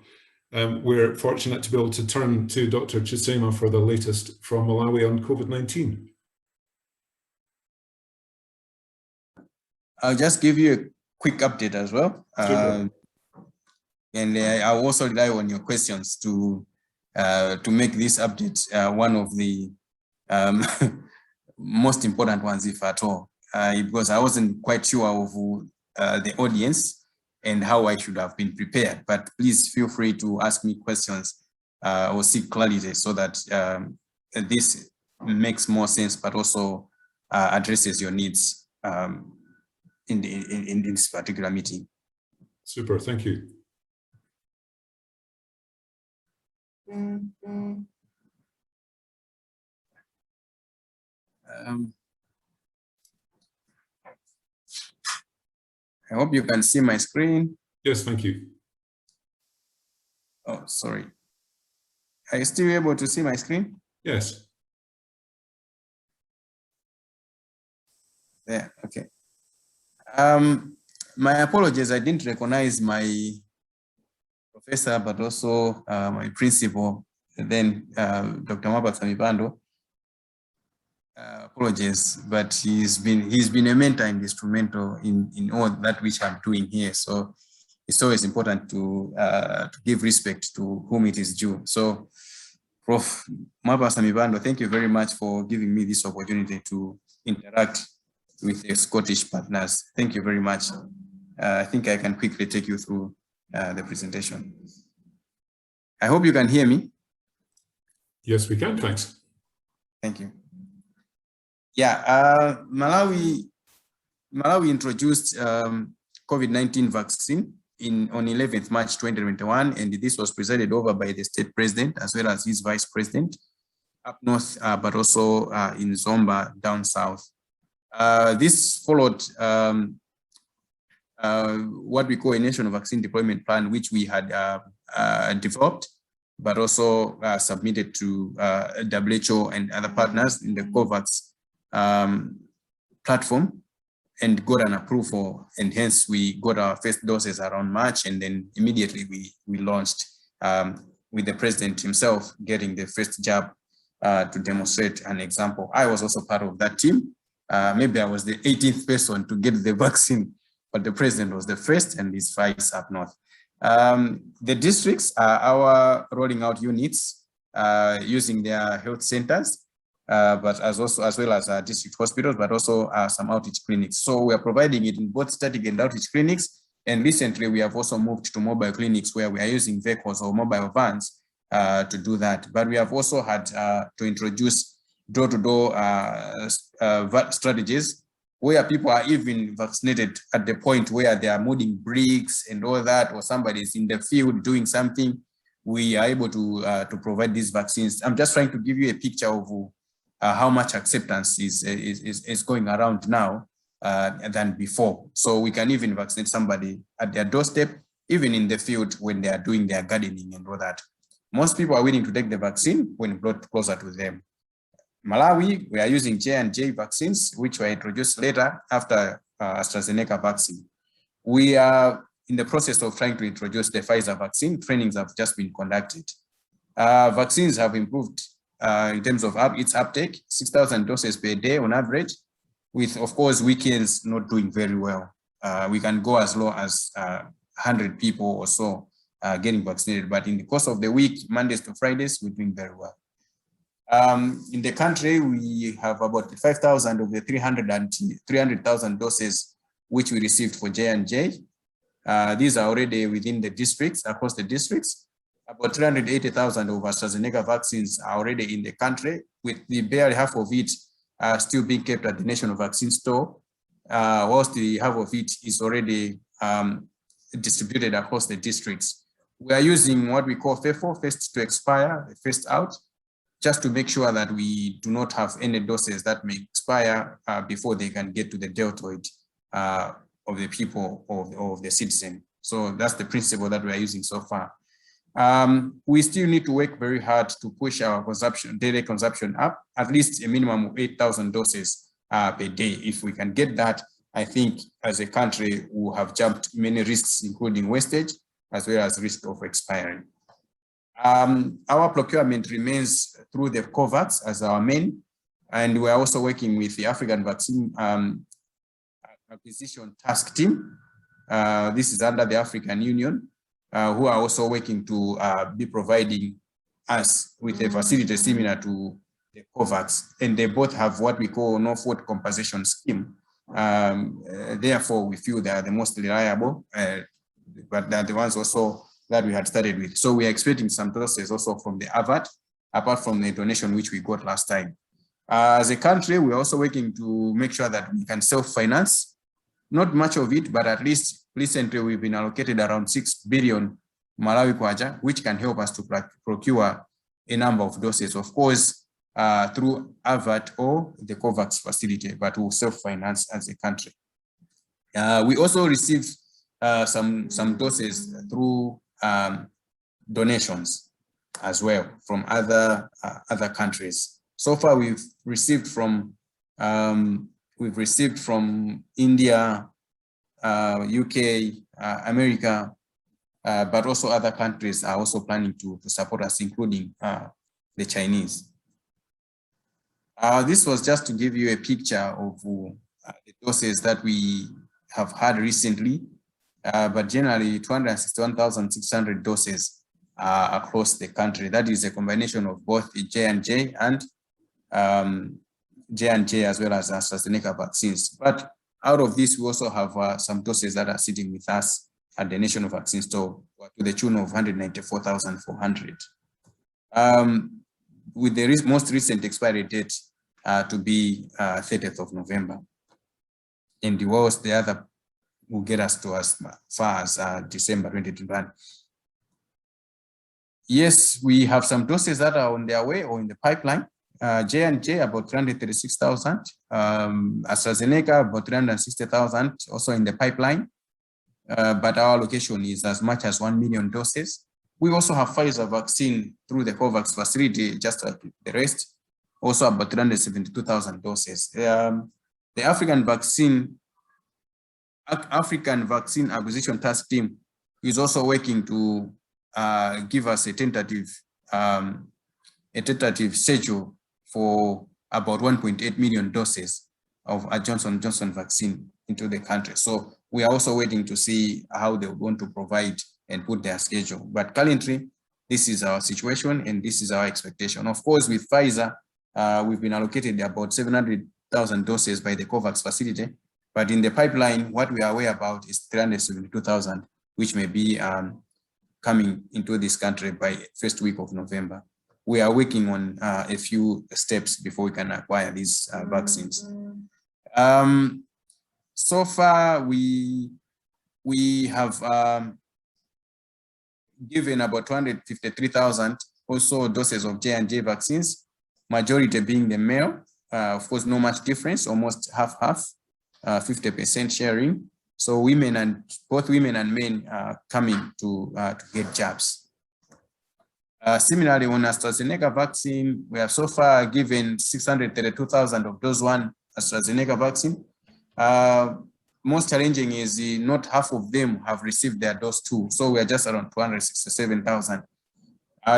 We're fortunate to be able to turn to Dr. Chisema for the latest from Malawi on COVID-19. I'll just give you a quick update as well. And I'll also rely on your questions to make this update one of the most important ones, if at all, because I wasn't quite sure of the audience and how I should have been prepared. But please feel free to ask me questions or seek clarity so that this makes more sense, but also addresses your needs in this particular meeting. Super, thank you. I hope you can see my screen. Yes, thank you. Oh, sorry. Are you still able to see my screen? Yes. Yeah, okay. My apologies, I didn't recognize my professor, but also my principal, then Dr. Mabasa Mipando. Apologies, but he's been a mentor and instrumental in all that which I'm doing here. So it's always important to give respect to whom it is due. So Prof. Mabasa Mipando, thank you very much for giving me this opportunity to interact with the Scottish partners. Thank you very much. I think I can quickly take you through the presentation. I hope you can hear me. Yes, we can, thanks. Thank you. Yeah, Malawi introduced COVID-19 vaccine on 11th March 2021, and this was presided over by the state president as well as his vice president up north, but also in Zomba down south. This followed what we call a national vaccine deployment plan, which we had developed, but also submitted to WHO and other partners in the COVAX platform, and got an approval, and hence we got our first doses around March, and then immediately we launched with the president himself getting the first jab to demonstrate an example. I was also part of that team. Maybe I was the 18th person to get the vaccine, but the president was the first, and his vice up north. The districts are our rolling out units using their health centers, but as well as district hospitals, but also some outreach clinics. So we are providing it in both static and outreach clinics. And recently we have also moved to mobile clinics where we are using vehicles or mobile vans to do that. But we have also had to introduce door-to-door strategies where people are even vaccinated at the point where they are moving bricks and all that, or somebody is in the field doing something. We are able to provide these vaccines. I'm just trying to give you a picture of how much acceptance is going around now than before. So we can even vaccinate somebody at their doorstep, even in the field when they are doing their gardening and all that. Most people are willing to take the vaccine when brought closer to them. Malawi, we are using J&J vaccines, which were introduced later after AstraZeneca vaccine. We are in the process of trying to introduce the Pfizer vaccine. Trainings have just been conducted. Vaccines have improved in terms of its uptake, 6,000 doses per day on average, with, of course, weekends not doing very well. We can go as low as 100 people or so getting vaccinated, but in the course of the week, Mondays to Fridays, we're doing very well. In the country, we have about 5,000 of the 300,000 doses which we received for J&J. These are already within the districts, across the districts. About 380,000 of AstraZeneca vaccines are already in the country, with the barely half of it still being kept at the National Vaccine Store, whilst the half of it is already distributed across the districts. We are using what we call FEFO, first to expire, first out, just to make sure that we do not have any doses that may expire before they can get to the deltoid of the people, of the citizen. So that's the principle that we are using so far. We still need to work very hard to push our consumption, daily consumption up, at least a minimum of 8,000 doses per day. If we can get that, I think as a country, we'll have jumped many risks, including wastage, as well as risk of expiring. Our procurement remains through the COVAX as our main, and we're also working with the African Vaccine Acquisition Task Team. This is under the African Union, who are also working to be providing us with a facility similar to the COVAX, and they both have what we call no-fault compensation scheme. Therefore, we feel they are the most reliable, but they're the ones also that we had started with. So we are expecting some doses also from the AVAT, apart from the donation which we got last time. As a country, we're also working to make sure that we can self-finance. Not much of it, but at least recently we've been allocated around 6 billion Malawi kwacha, which can help us to procure a number of doses, of course, through AVAT or the COVAX facility, but we'll self-finance as a country. We also received some doses through donations as well from other countries. So far, we've received from we've received from India, UK, America, but also other countries are also planning to support us, including the Chinese. This was just to give you a picture of the doses that we have had recently, but generally 261,600 doses across the country. That is a combination of both the J&J and J&J as well as AstraZeneca vaccines. But out of this, we also have some doses that are sitting with us at the National Vaccine Store to the tune of 194,400. With the most recent expiry date to be 30th of November. And the other will get us to as far as December 2021. Yes, we have some doses that are on their way or in the pipeline. J&J about 336,000, AstraZeneca about 360,000, also in the pipeline. But our allocation is as much as 1 million doses. We also have Pfizer vaccine through the COVAX facility, just like the rest, also about 372,000 doses. The African Vaccine Acquisition Task Team is also working to give us a tentative schedule for about 1.8 million doses of a Johnson & Johnson vaccine into the country. So we are also waiting to see how they want to provide and put their schedule. But currently, this is our situation and this is our expectation. Of course, with Pfizer, we've been allocated about 700,000 doses by the COVAX facility. But in the pipeline, what we are aware about is 372,000, which may be coming into this country by first week of November. We are working on a few steps before we can acquire these vaccines. So far, we have given about 253,000 also doses of J&J vaccines, majority being the male. Of course, no much difference, almost half-half, 50% sharing. So both women and men are coming to get jabs. Similarly, on AstraZeneca vaccine, we have so far given 632,000 of dose 1 AstraZeneca vaccine. Most challenging is not half of them have received their dose 2. So we are just around 267,000.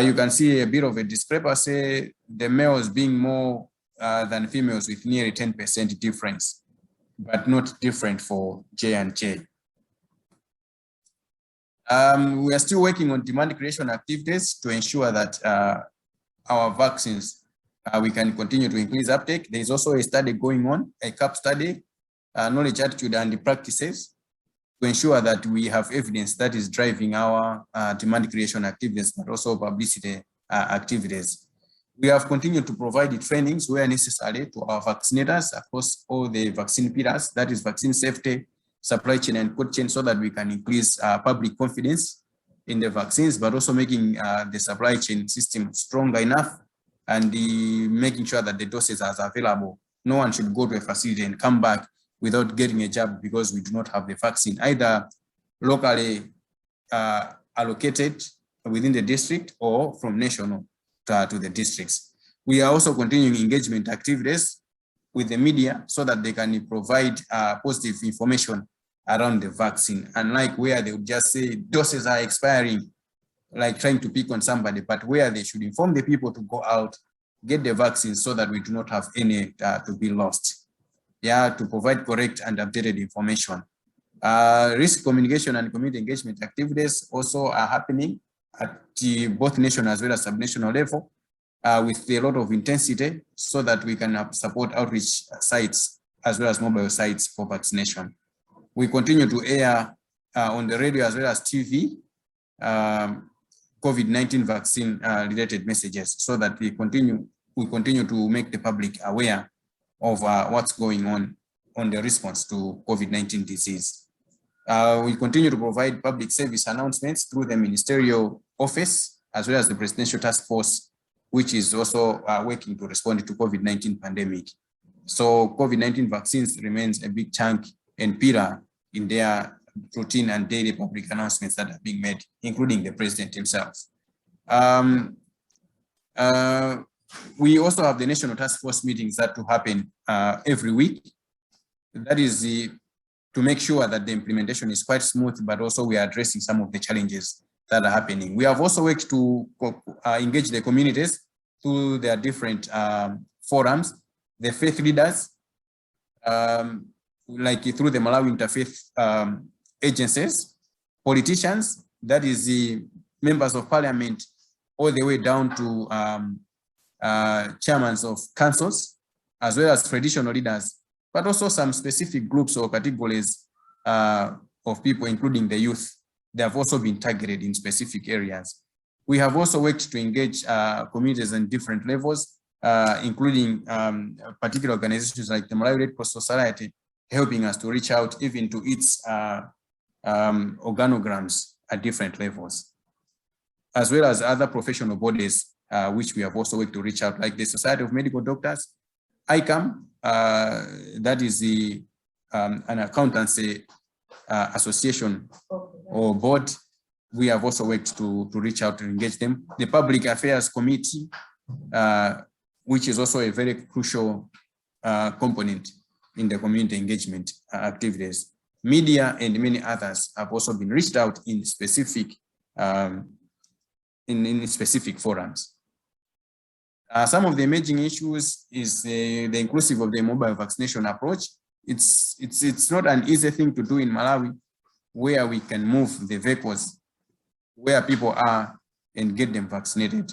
You can see a bit of a discrepancy, the males being more than females with nearly 10% difference, but not different for J&J. We are still working on demand creation activities to ensure that our vaccines, we can continue to increase uptake. There is also a study going on, a CAP study, knowledge, attitude, and practices, to ensure that we have evidence that is driving our demand creation activities, but also publicity activities. We have continued to provide the trainings where necessary to our vaccinators across all the vaccine pillars, that is vaccine safety, supply chain, and cold chain, so that we can increase public confidence in the vaccines, but also making the supply chain system stronger enough and making sure that the doses are available. No one should go to a facility and come back without getting a jab because we do not have the vaccine, either locally allocated within the district or from national to the districts. We are also continuing engagement activities with the media so that they can provide positive information around the vaccine, unlike where they would just say doses are expiring, like trying to pick on somebody, but where they should inform the people to go out, get the vaccine so that we do not have any to be lost. Yeah, to provide correct and updated information. Risk communication and community engagement activities also are happening at both national as well as subnational level with a lot of intensity so that we can support outreach sites as well as mobile sites for vaccination. We continue to air on the radio as well as TV COVID-19 vaccine related messages so that we continue to make the public aware of what's going on the response to COVID-19 disease. We continue to provide public service announcements through the ministerial office as well as the presidential task force, which is also working to respond to COVID-19 pandemic. So COVID-19 vaccines remains a big chunk and pillar in their routine and daily public announcements that are being made, including the president himself. We also have the national task force meetings that to happen every week that is to make sure that the implementation is quite smooth, but also we are addressing some of the challenges that are happening. We have also worked to engage the communities through their different forums, the faith leaders, like through the Malawi interfaith agencies, politicians, that is the members of parliament, all the way down to chairmen of councils, as well as traditional leaders, but also some specific groups or categories of people, including the youth. They have also been targeted in specific areas. We have also worked to engage communities in different levels, including particular organizations like the Malawi Red Cross Society, helping us to reach out even to its organograms at different levels, as well as other professional bodies, which we have also worked to reach out, like the Society of Medical Doctors, ICAM, that is the an accountancy association or board. We have also worked to reach out and engage them. The Public Affairs Committee, which is also a very crucial component in the community engagement activities. Media and many others have also been reached out in specific specific forums. Some of the emerging issues is the inclusive of the mobile vaccination approach. It's not an easy thing to do in Malawi, where we can move the vehicles where people are and get them vaccinated.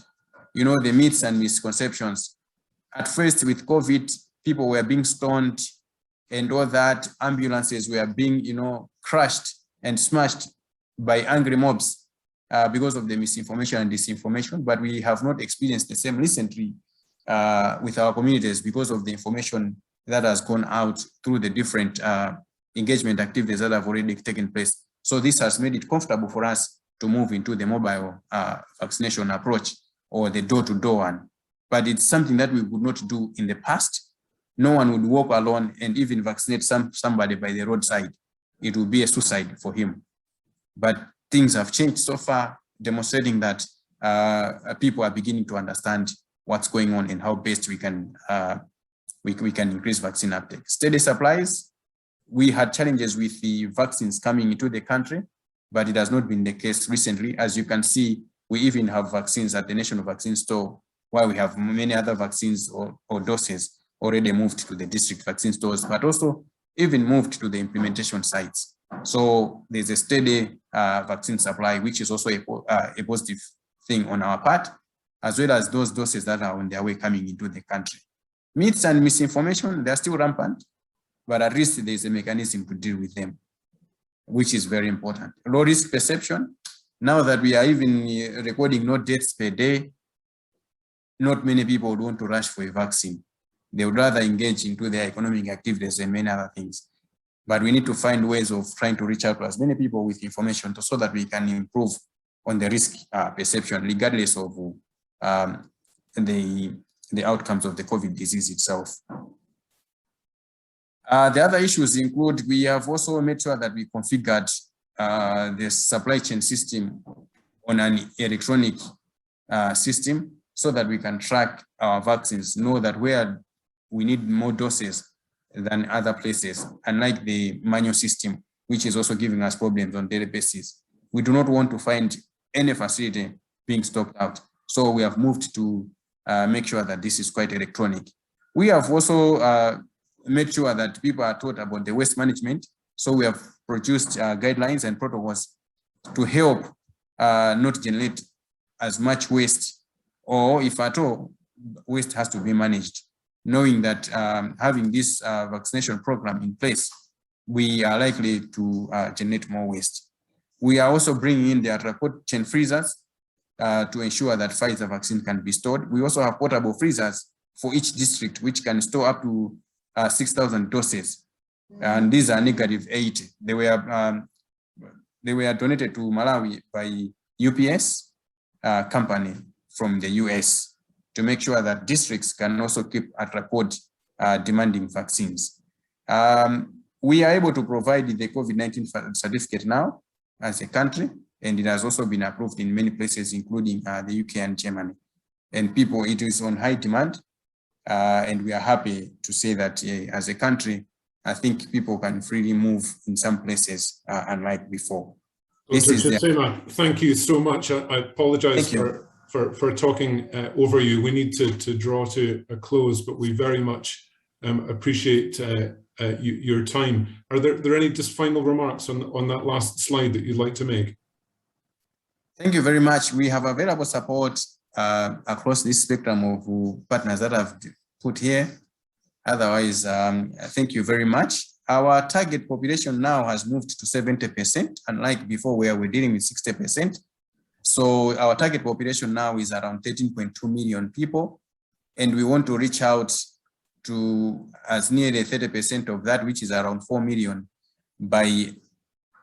You know, the myths and misconceptions. At first with COVID, people were being stoned and all that, ambulances were being, you know, crushed and smashed by angry mobs because of the misinformation and disinformation, but we have not experienced the same recently with our communities because of the information that has gone out through the different engagement activities that have already taken place. So this has made it comfortable for us to move into the mobile vaccination approach or the door-to-door one. But it's something that we would not do in the past. No one would walk alone and even vaccinate somebody by the roadside. It would be a suicide for him. But things have changed so far, demonstrating that people are beginning to understand what's going on and how best we can increase vaccine uptake. Steady supplies. We had challenges with the vaccines coming into the country, but it has not been the case recently. As you can see, we even have vaccines at the National Vaccine Store, while we have many other vaccines or doses already moved to the district vaccine stores, but also even moved to the implementation sites. So there's a steady vaccine supply, which is also a positive thing on our part, as well as those doses that are on their way coming into the country. Myths and misinformation, they're still rampant, but at least there's a mechanism to deal with them, which is very important. Low risk perception. Now that we are even recording no deaths per day, not many people would want to rush for a vaccine. They would rather engage into their economic activities and many other things. But we need to find ways of trying to reach out to as many people with information so that we can improve on the risk perception, regardless of the outcomes of the COVID disease itself. The other issues include, we have also made sure that we configured the supply chain system on an electronic system so that we can track our vaccines, know that where we need more doses than other places, unlike the manual system, which is also giving us problems on daily basis. We do not want to find any facility being stocked out. So we have moved to make sure that this is quite electronic. We have also made sure that people are taught about the waste management. So we have produced guidelines and protocols to help not generate as much waste, or if at all, waste has to be managed. Knowing that having this vaccination program in place, we are likely to generate more waste. We are also bringing in the cold chain freezers to ensure that Pfizer vaccine can be stored. We also have portable freezers for each district, which can store up to 6,000 doses. And these are -8. They were donated to Malawi by UPS company from the US to make sure that districts can also keep at record demanding vaccines. We are able to provide the COVID-19 certificate now as a country, and it has also been approved in many places, including the UK and Germany. And people, it is on high demand, and we are happy to say that as a country, I think people can freely move in some places, unlike before. Dr. Chisema, thank you so much. I apologize for talking over you. We need to draw to a close, but we very much appreciate your time. Are there any just final remarks on that last slide that you'd like to make? Thank you very much. We have available support across this spectrum of partners that I've put here. Otherwise, thank you very much. Our target population now has moved to 70%, unlike before where we're dealing with 60%. So our target population now is around 13.2 million people, and we want to reach out to as nearly 30% of that, which is around 4 million by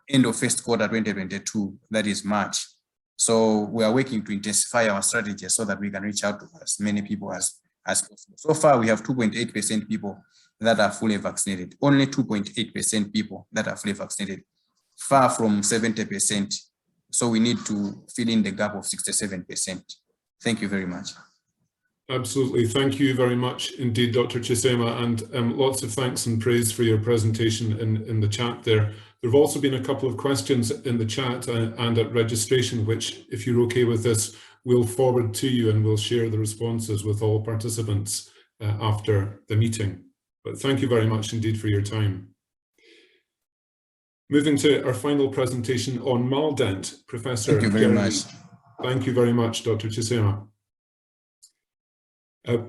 end of first quarter 2022, that is March. So we are working to intensify our strategy so that we can reach out to as many people as possible. So far, we have 2.8% people that are fully vaccinated, only 2.8% people that are fully vaccinated, far from 70%. So we need to fill in the gap of 67%. Thank you very much. Absolutely. Thank you very much indeed, Dr. Chisema, and lots of thanks and praise for your presentation in the chat there. There have also been a couple of questions in the chat and at registration, which, if you're okay with this, we'll forward to you and we'll share the responses with all participants after the meeting. But thank you very much indeed for your time. Moving to our final presentation on MalDent, Professor Thank you very much. Thank you very much, Dr. Chisema.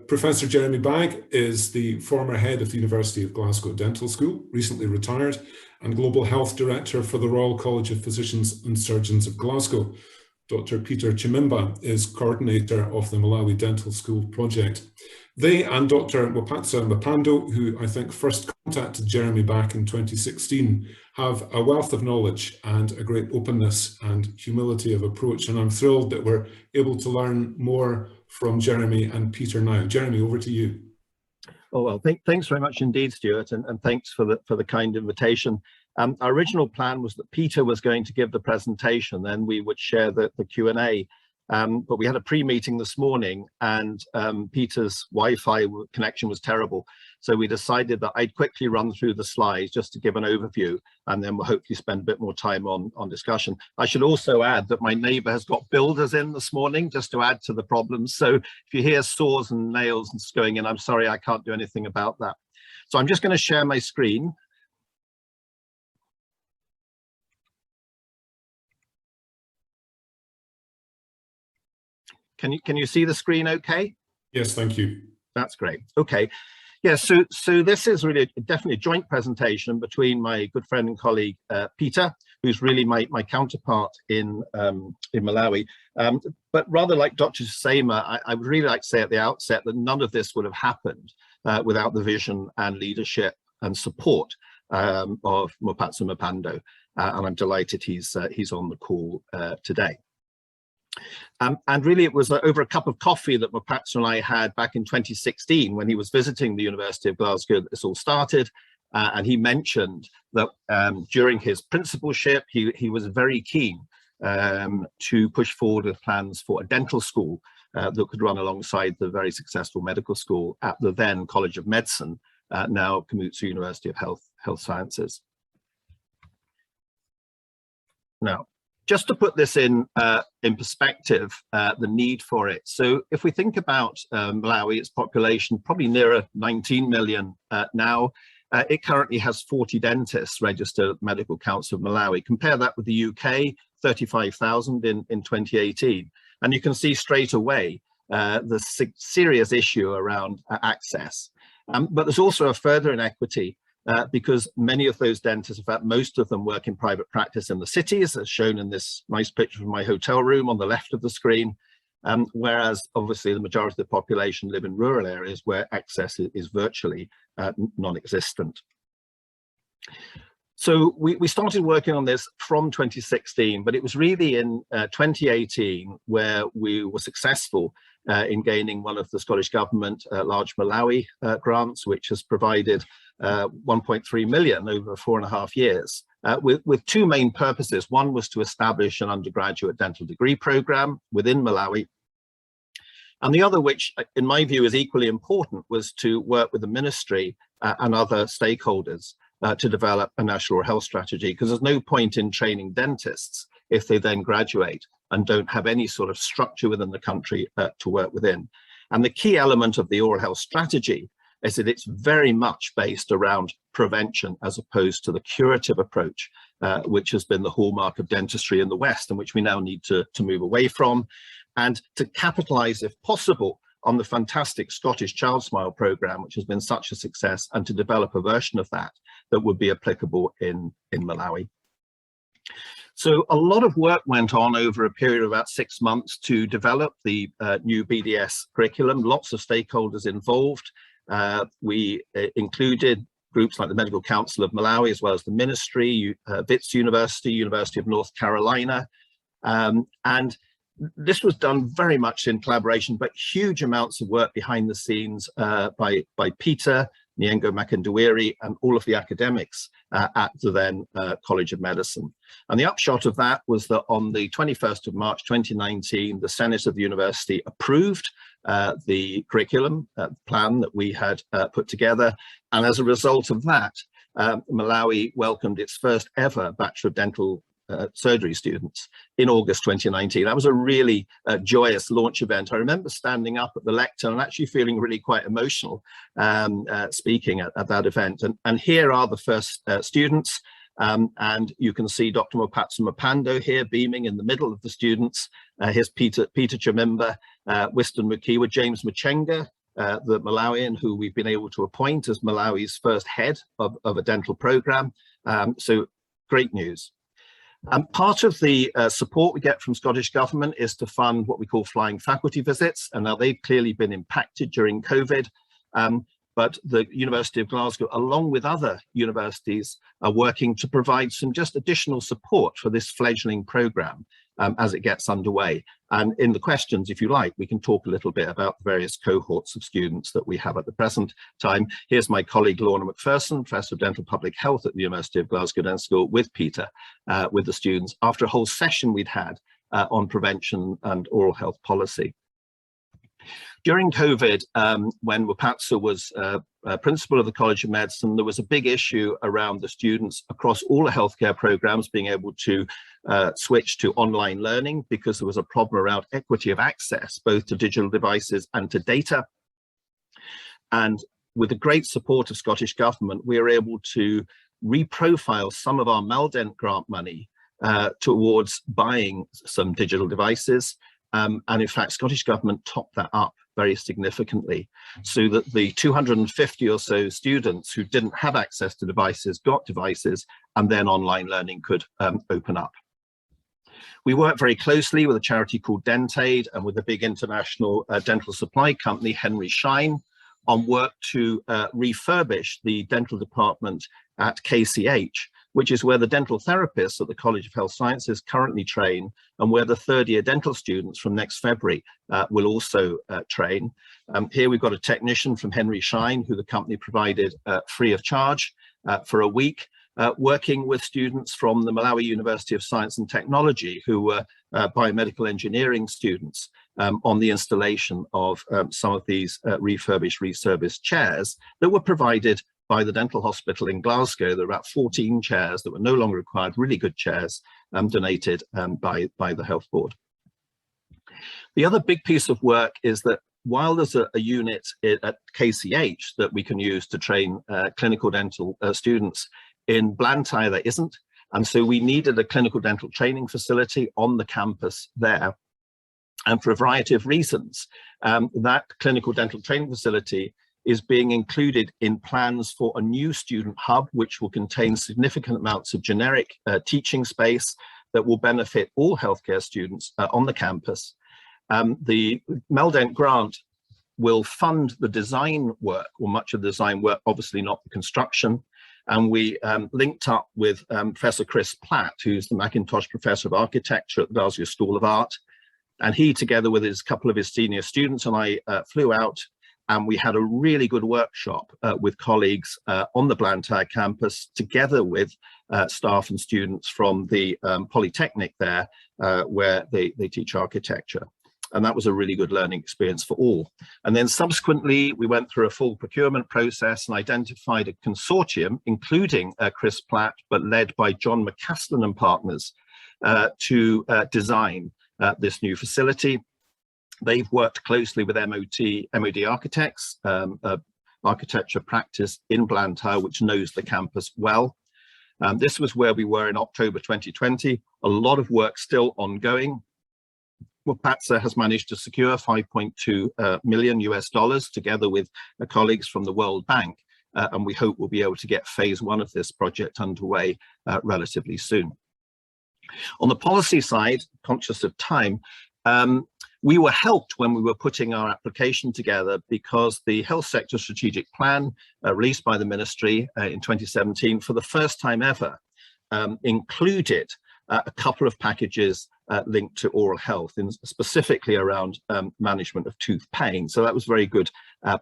Professor Jeremy Bagg is the former head of the University of Glasgow Dental School, recently retired, and Global Health Director for the Royal College of Physicians and Surgeons of Glasgow. Dr. Peter Chimimba is coordinator of the Malawi Dental School project. They and Dr. Mopatsa Mapando, who I think first contacted Jeremy back in 2016, have a wealth of knowledge and a great openness and humility of approach. And I'm thrilled that we're able to learn more from Jeremy and Peter now. Jeremy, over to you. Oh, well, thanks very much indeed, Stuart, and thanks for the kind invitation. Our original plan was that Peter was going to give the presentation, then we would share the Q&A. But we had a pre-meeting this morning and Peter's Wi-Fi connection was terrible. So we decided that I'd quickly run through the slides just to give an overview, and then we'll hopefully spend a bit more time on discussion. I should also add that my neighbour has got builders in this morning just to add to the problems. So if you hear saws and nails and going in, I'm sorry, I can't do anything about that. So I'm just going to share my screen. Can you see the screen okay? Yes, thank you. That's great. Okay. Yeah, so this is really definitely a joint presentation between my good friend and colleague Peter, who's really my counterpart in Malawi. But rather like Dr. Chisema, I would really like to say at the outset that none of this would have happened without the vision and leadership and support of Mopatsa Mapando, and I'm delighted he's on the call today. And really it was over a cup of coffee that Mopatsa and I had back in 2016 when he was visiting the University of Glasgow that this all started, and he mentioned that during his principalship he was very keen to push forward with plans for a dental school that could run alongside the very successful medical school at the then College of Medicine, now Kamutsu University of Health Sciences. Now, just to put this in perspective, the need for it. So if we think about Malawi, its population probably nearer 19 million now. It currently has 40 dentists registered at the Medical Council of Malawi. Compare that with the UK, 35,000 in 2018. And you can see straight away the serious issue around access. But there's also a further inequity because many of those dentists, in fact, most of them work in private practice in the cities, as shown in this nice picture of my hotel room on the left of the screen, whereas obviously the majority of the population live in rural areas where access is virtually non-existent. So we started working on this from 2016, but it was really in 2018 where we were successful in gaining one of the Scottish Government large Malawi grants, which has provided 1.3 million over 4.5 years, with two main purposes. One was to establish an undergraduate dental degree program within Malawi. And the other, which in my view is equally important, was to work with the ministry and other stakeholders to develop a national health strategy, because there's no point in training dentists if they then graduate and don't have any sort of structure within the country to work within. And the key element of the oral health strategy is that it's very much based around prevention as opposed to the curative approach, which has been the hallmark of dentistry in the West, and which we now need to move away from, and to capitalize, if possible, on the fantastic Scottish Child Smile programme, which has been such a success, and to develop a version of that that would be applicable in Malawi. So a lot of work went on over a period of about 6 months to develop the new BDS curriculum, lots of stakeholders involved. We included groups like the Medical Council of Malawi, as well as the Ministry, Wits University, University of North Carolina, and this was done very much in collaboration, but huge amounts of work behind the scenes by Peter, Nyengo Makandawiri, and all of the academics at the then College of Medicine. And the upshot of that was that on the 21st of March 2019, the Senate of the university approved the curriculum plan that we had put together. And as a result of that, Malawi welcomed its first ever Bachelor of Dental surgery students in August 2019. That was a really joyous launch event. I remember standing up at the lectern and actually feeling really quite emotional speaking at that event. And here are the first students. And you can see Dr. Mopatsu Mapando here beaming in the middle of the students. Here's Peter Chamimba, Wiston Mukiwa, James Machenga, the Malawian who we've been able to appoint as Malawi's first head of a dental program. So great news. Part of the support we get from Scottish Government is to fund what we call flying faculty visits, and now they've clearly been impacted during COVID, but the University of Glasgow, along with other universities, are working to provide some just additional support for this fledgling programme as it gets underway. And in the questions, if you like, we can talk a little bit about the various cohorts of students that we have at the present time. Here's my colleague Lorna Macpherson, Professor of Dental Public Health at the University of Glasgow Dental School, with Peter, with the students, after a whole session we'd had on prevention and oral health policy. During COVID, when Mopatsu was principal of the College of Medicine, there was a big issue around the students across all the healthcare programs being able to switch to online learning, because there was a problem around equity of access, both to digital devices and to data. And with the great support of Scottish Government, we were able to reprofile some of our MalDent grant money towards buying some digital devices. And in fact, Scottish Government topped that up very significantly, so that the 250 or so students who didn't have access to devices got devices, and then online learning could open up. We work very closely with a charity called DentAid and with a big international dental supply company, Henry Schein, on work to refurbish the dental department at KCH, which is where the dental therapists at the College of Health Sciences currently train, and where the third-year dental students from next February will also train. Here we've got a technician from Henry Schein, who the company provided free of charge for a week, working with students from the Malawi University of Science and Technology, who were biomedical engineering students, on the installation of some of these refurbished chairs that were provided by the dental hospital in Glasgow. There were about 14 chairs that were no longer required, really good chairs, donated by the health board. The other big piece of work is that while there's a unit at KCH that we can use to train clinical dental students, in Blantyre there isn't. And so we needed a clinical dental training facility on the campus there. And for a variety of reasons, that clinical dental training facility is being included in plans for a new student hub, which will contain significant amounts of generic teaching space that will benefit all healthcare students on the campus. The MalDent grant will fund the design work, or much of the design work, obviously not the construction. And we linked up with Professor Chris Platt, who's the Mackintosh Professor of Architecture at the Glasgow School of Art. And he, together with a couple of his senior students, and I flew out, and we had a really good workshop with colleagues on the Blantyre campus, together with staff and students from the Polytechnic there, where they teach architecture. And that was a really good learning experience for all. And then subsequently, we went through a full procurement process and identified a consortium, including Chris Platt, but led by John McCaslin and partners, to design this new facility. They've worked closely with MOD architects, architecture practice in Blantyre, which knows the campus well. This was where we were in October 2020. A lot of work still ongoing. MPATSA has managed to secure $5.2 million together with colleagues from the World Bank, and we hope we'll be able to get phase 1 of this project underway relatively soon. On the policy side, conscious of time, we were helped when we were putting our application together because the Health Sector Strategic Plan released by the Ministry in 2017 for the first time ever included a couple of packages linked to oral health, and specifically around management of tooth pain. So that was very good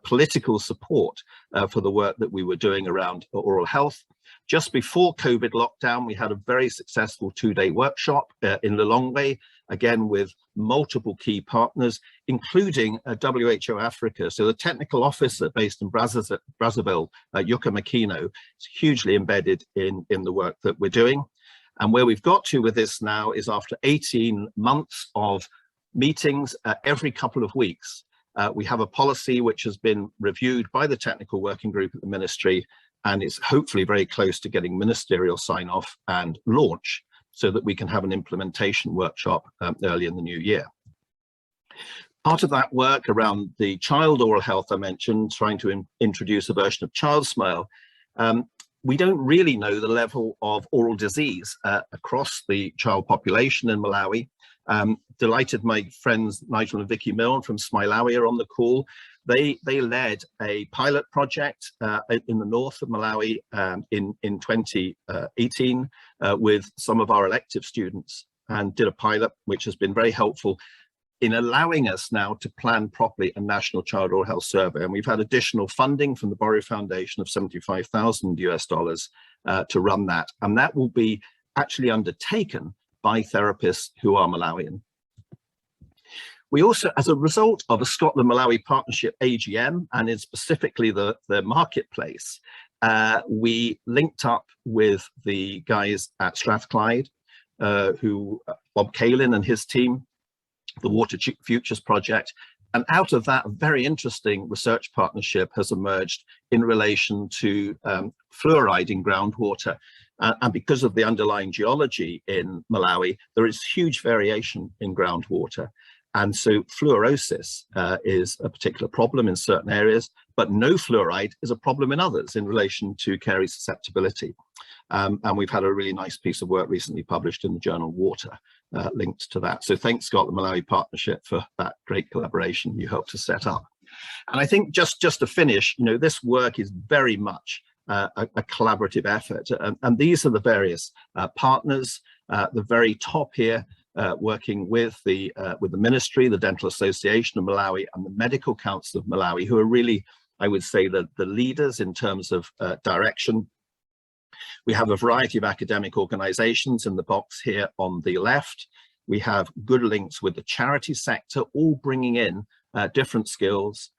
political support for the work that we were doing around oral health. Just before COVID lockdown, we had a very successful 2-day workshop in Lilongwe, again with multiple key partners, including WHO Africa. So the technical officer based in Brazzaville, Yuka Makino, is hugely embedded in the work that we're doing. And where we've got to with this now is after 18 months of meetings every couple of weeks, we have a policy which has been reviewed by the technical working group at the Ministry, and it's hopefully very close to getting ministerial sign-off and launch so that we can have an implementation workshop early in the new year. Part of that work around the child oral health I mentioned, trying to introduce a version of Child Smile, we don't really know the level of oral disease across the child population in Malawi. Delighted my friends Nigel and Vicky Milne from Malaria are on the call. They led a pilot project in the north of Malawi in 2018 with some of our elective students, and did a pilot which has been very helpful in allowing us now to plan properly a national child oral health survey. And we've had additional funding from the Borrow Foundation of $75,000 to run that. And that will be actually undertaken by therapists who are Malawian. We also, as a result of a Scotland-Malawi partnership AGM, and in specifically the marketplace, we linked up with the guys at Strathclyde, Bob Kalin and his team, the Water Futures Project, and out of that, a very interesting research partnership has emerged in relation to fluoride in groundwater. And because of the underlying geology in Malawi, there is huge variation in groundwater. And so fluorosis is a particular problem in certain areas, but no fluoride is a problem in others in relation to carie susceptibility. And we've had a really nice piece of work recently published in the journal Water linked to that. So thanks, Scotland-Malawi Partnership, for that great collaboration you helped to set up. And I think just to finish, you know, this work is very much a collaborative effort. And these are the various partners, the very top here, working with the Ministry, the Dental Association of Malawi, and the Medical Council of Malawi, who are really, I would say, the leaders in terms of direction. We have a variety of academic organizations in the box here on the left. We have good links with the charity sector, all bringing in different skills.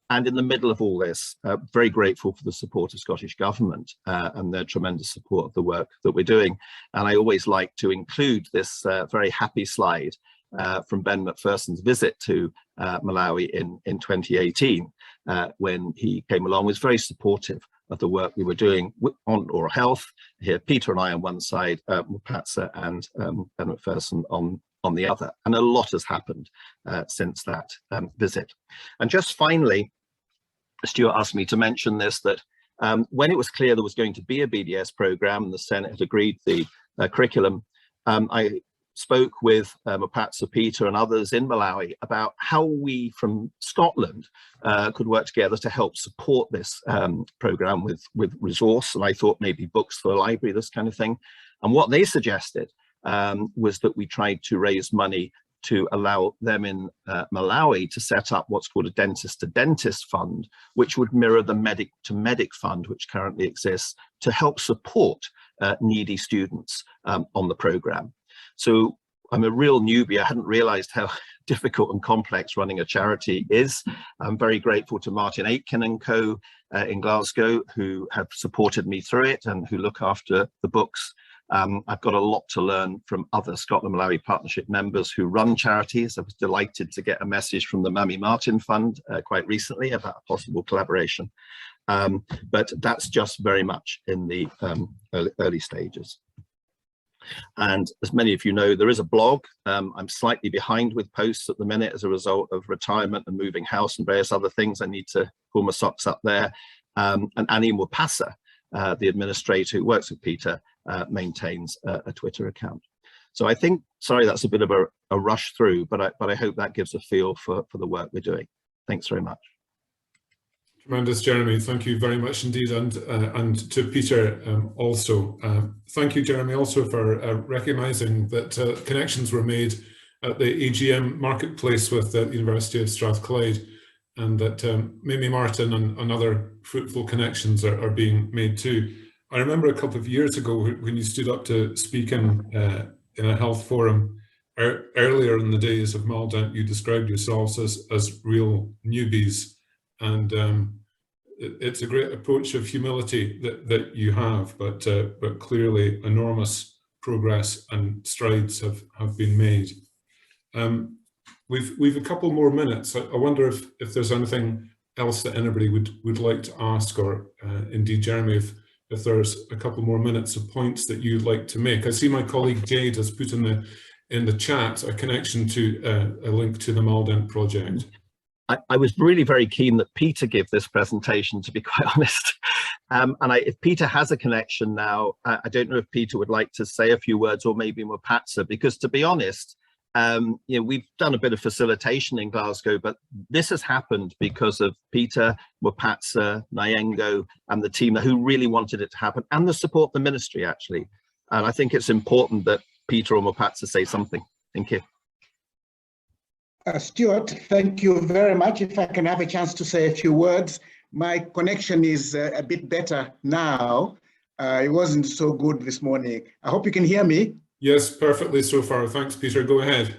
And in the middle of all this, very grateful for the support of Scottish Government and their tremendous support of the work that we're doing. And I always like to include this very happy slide from Ben McPherson's visit to Malawi in 2018, when he came along, was very supportive of the work we were doing on oral health. Here, Peter and I on one side, MPATSA and Ben McPherson on the other. And a lot has happened since that visit. And just finally, Stuart asked me to mention this, that when it was clear there was going to be a BDS program and the Senate had agreed the curriculum, I spoke with MPATSA, Peter and others in Malawi about how we from Scotland could work together to help support this program with resource. And I thought maybe books for the library, this kind of thing. And what they suggested was that we tried to raise money to allow them in Malawi to set up what's called a dentist-to-dentist fund, which would mirror the medic-to-medic fund, which currently exists, to help support needy students on the program. So I'm a real newbie. I hadn't realized how difficult and complex running a charity is. I'm very grateful to Martin Aitken and co in Glasgow, who have supported me through it and who look after the books. I've got a lot to learn from other Scotland-Malawi Partnership members who run charities. I was delighted to get a message from the Mammy Martin Fund quite recently about a possible collaboration. But that's just very much in the early stages. And as many of you know, there is a blog. I'm slightly behind with posts at the minute as a result of retirement and moving house and various other things. I need to pull my socks up there. And Annie Mwapasa, the administrator who works with Peter, maintains a Twitter account. So I think, sorry, that's a bit of a rush through, but I hope that gives a feel for the work we're doing. Thanks very much. Tremendous, Jeremy. Thank you very much indeed, and to Peter also. Thank you, Jeremy, also for recognising that connections were made at the AGM marketplace with the University of Strathclyde, and that Mamie Martin and other fruitful connections are being made too. I remember a couple of years ago when you stood up to speak in a health forum earlier in the days of MalDent, you described yourselves as real newbies. And it's a great approach of humility that you have, but clearly enormous progress and strides have been made. We've a couple more minutes. I wonder if there's anything else that anybody would like to ask, or indeed, Jeremy, if there's a couple more minutes of points that you'd like to make. I see my colleague Jade has put in the chat a connection to a link to the MalDent project. I was really very keen that Peter give this presentation, to be quite honest. If Peter has a connection now, I don't know if Peter would like to say a few words, or maybe Mwapasa, because to be honest, you know, we've done a bit of facilitation in Glasgow, but this has happened because of Peter, Mwapasa, Nyengo, and the team who really wanted it to happen, and the support of the ministry, actually. And I think it's important that Peter or Mwapasa say something. Thank you. Stuart, thank you very much. If I can have a chance to say a few words. My connection is a bit better now. It wasn't so good this morning. I hope you can hear me. Yes, perfectly so far. Thanks, Peter. Go ahead.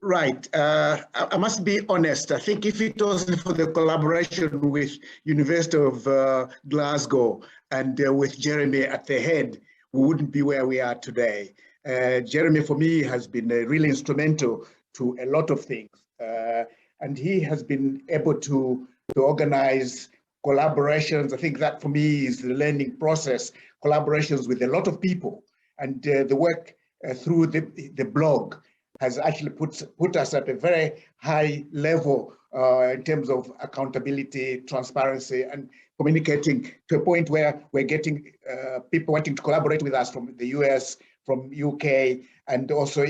Right. I must be honest. I think if it wasn't for the collaboration with University of Glasgow and with Jeremy at the head, we wouldn't be where we are today. Jeremy, for me, has been really instrumental to a lot of things. And he has been able to organize collaborations. I think that for me is the learning process, collaborations with a lot of people. And the work through the blog has actually put us at a very high level in terms of accountability, transparency, and communicating to a point where we're getting people wanting to collaborate with us from the US, from UK, and also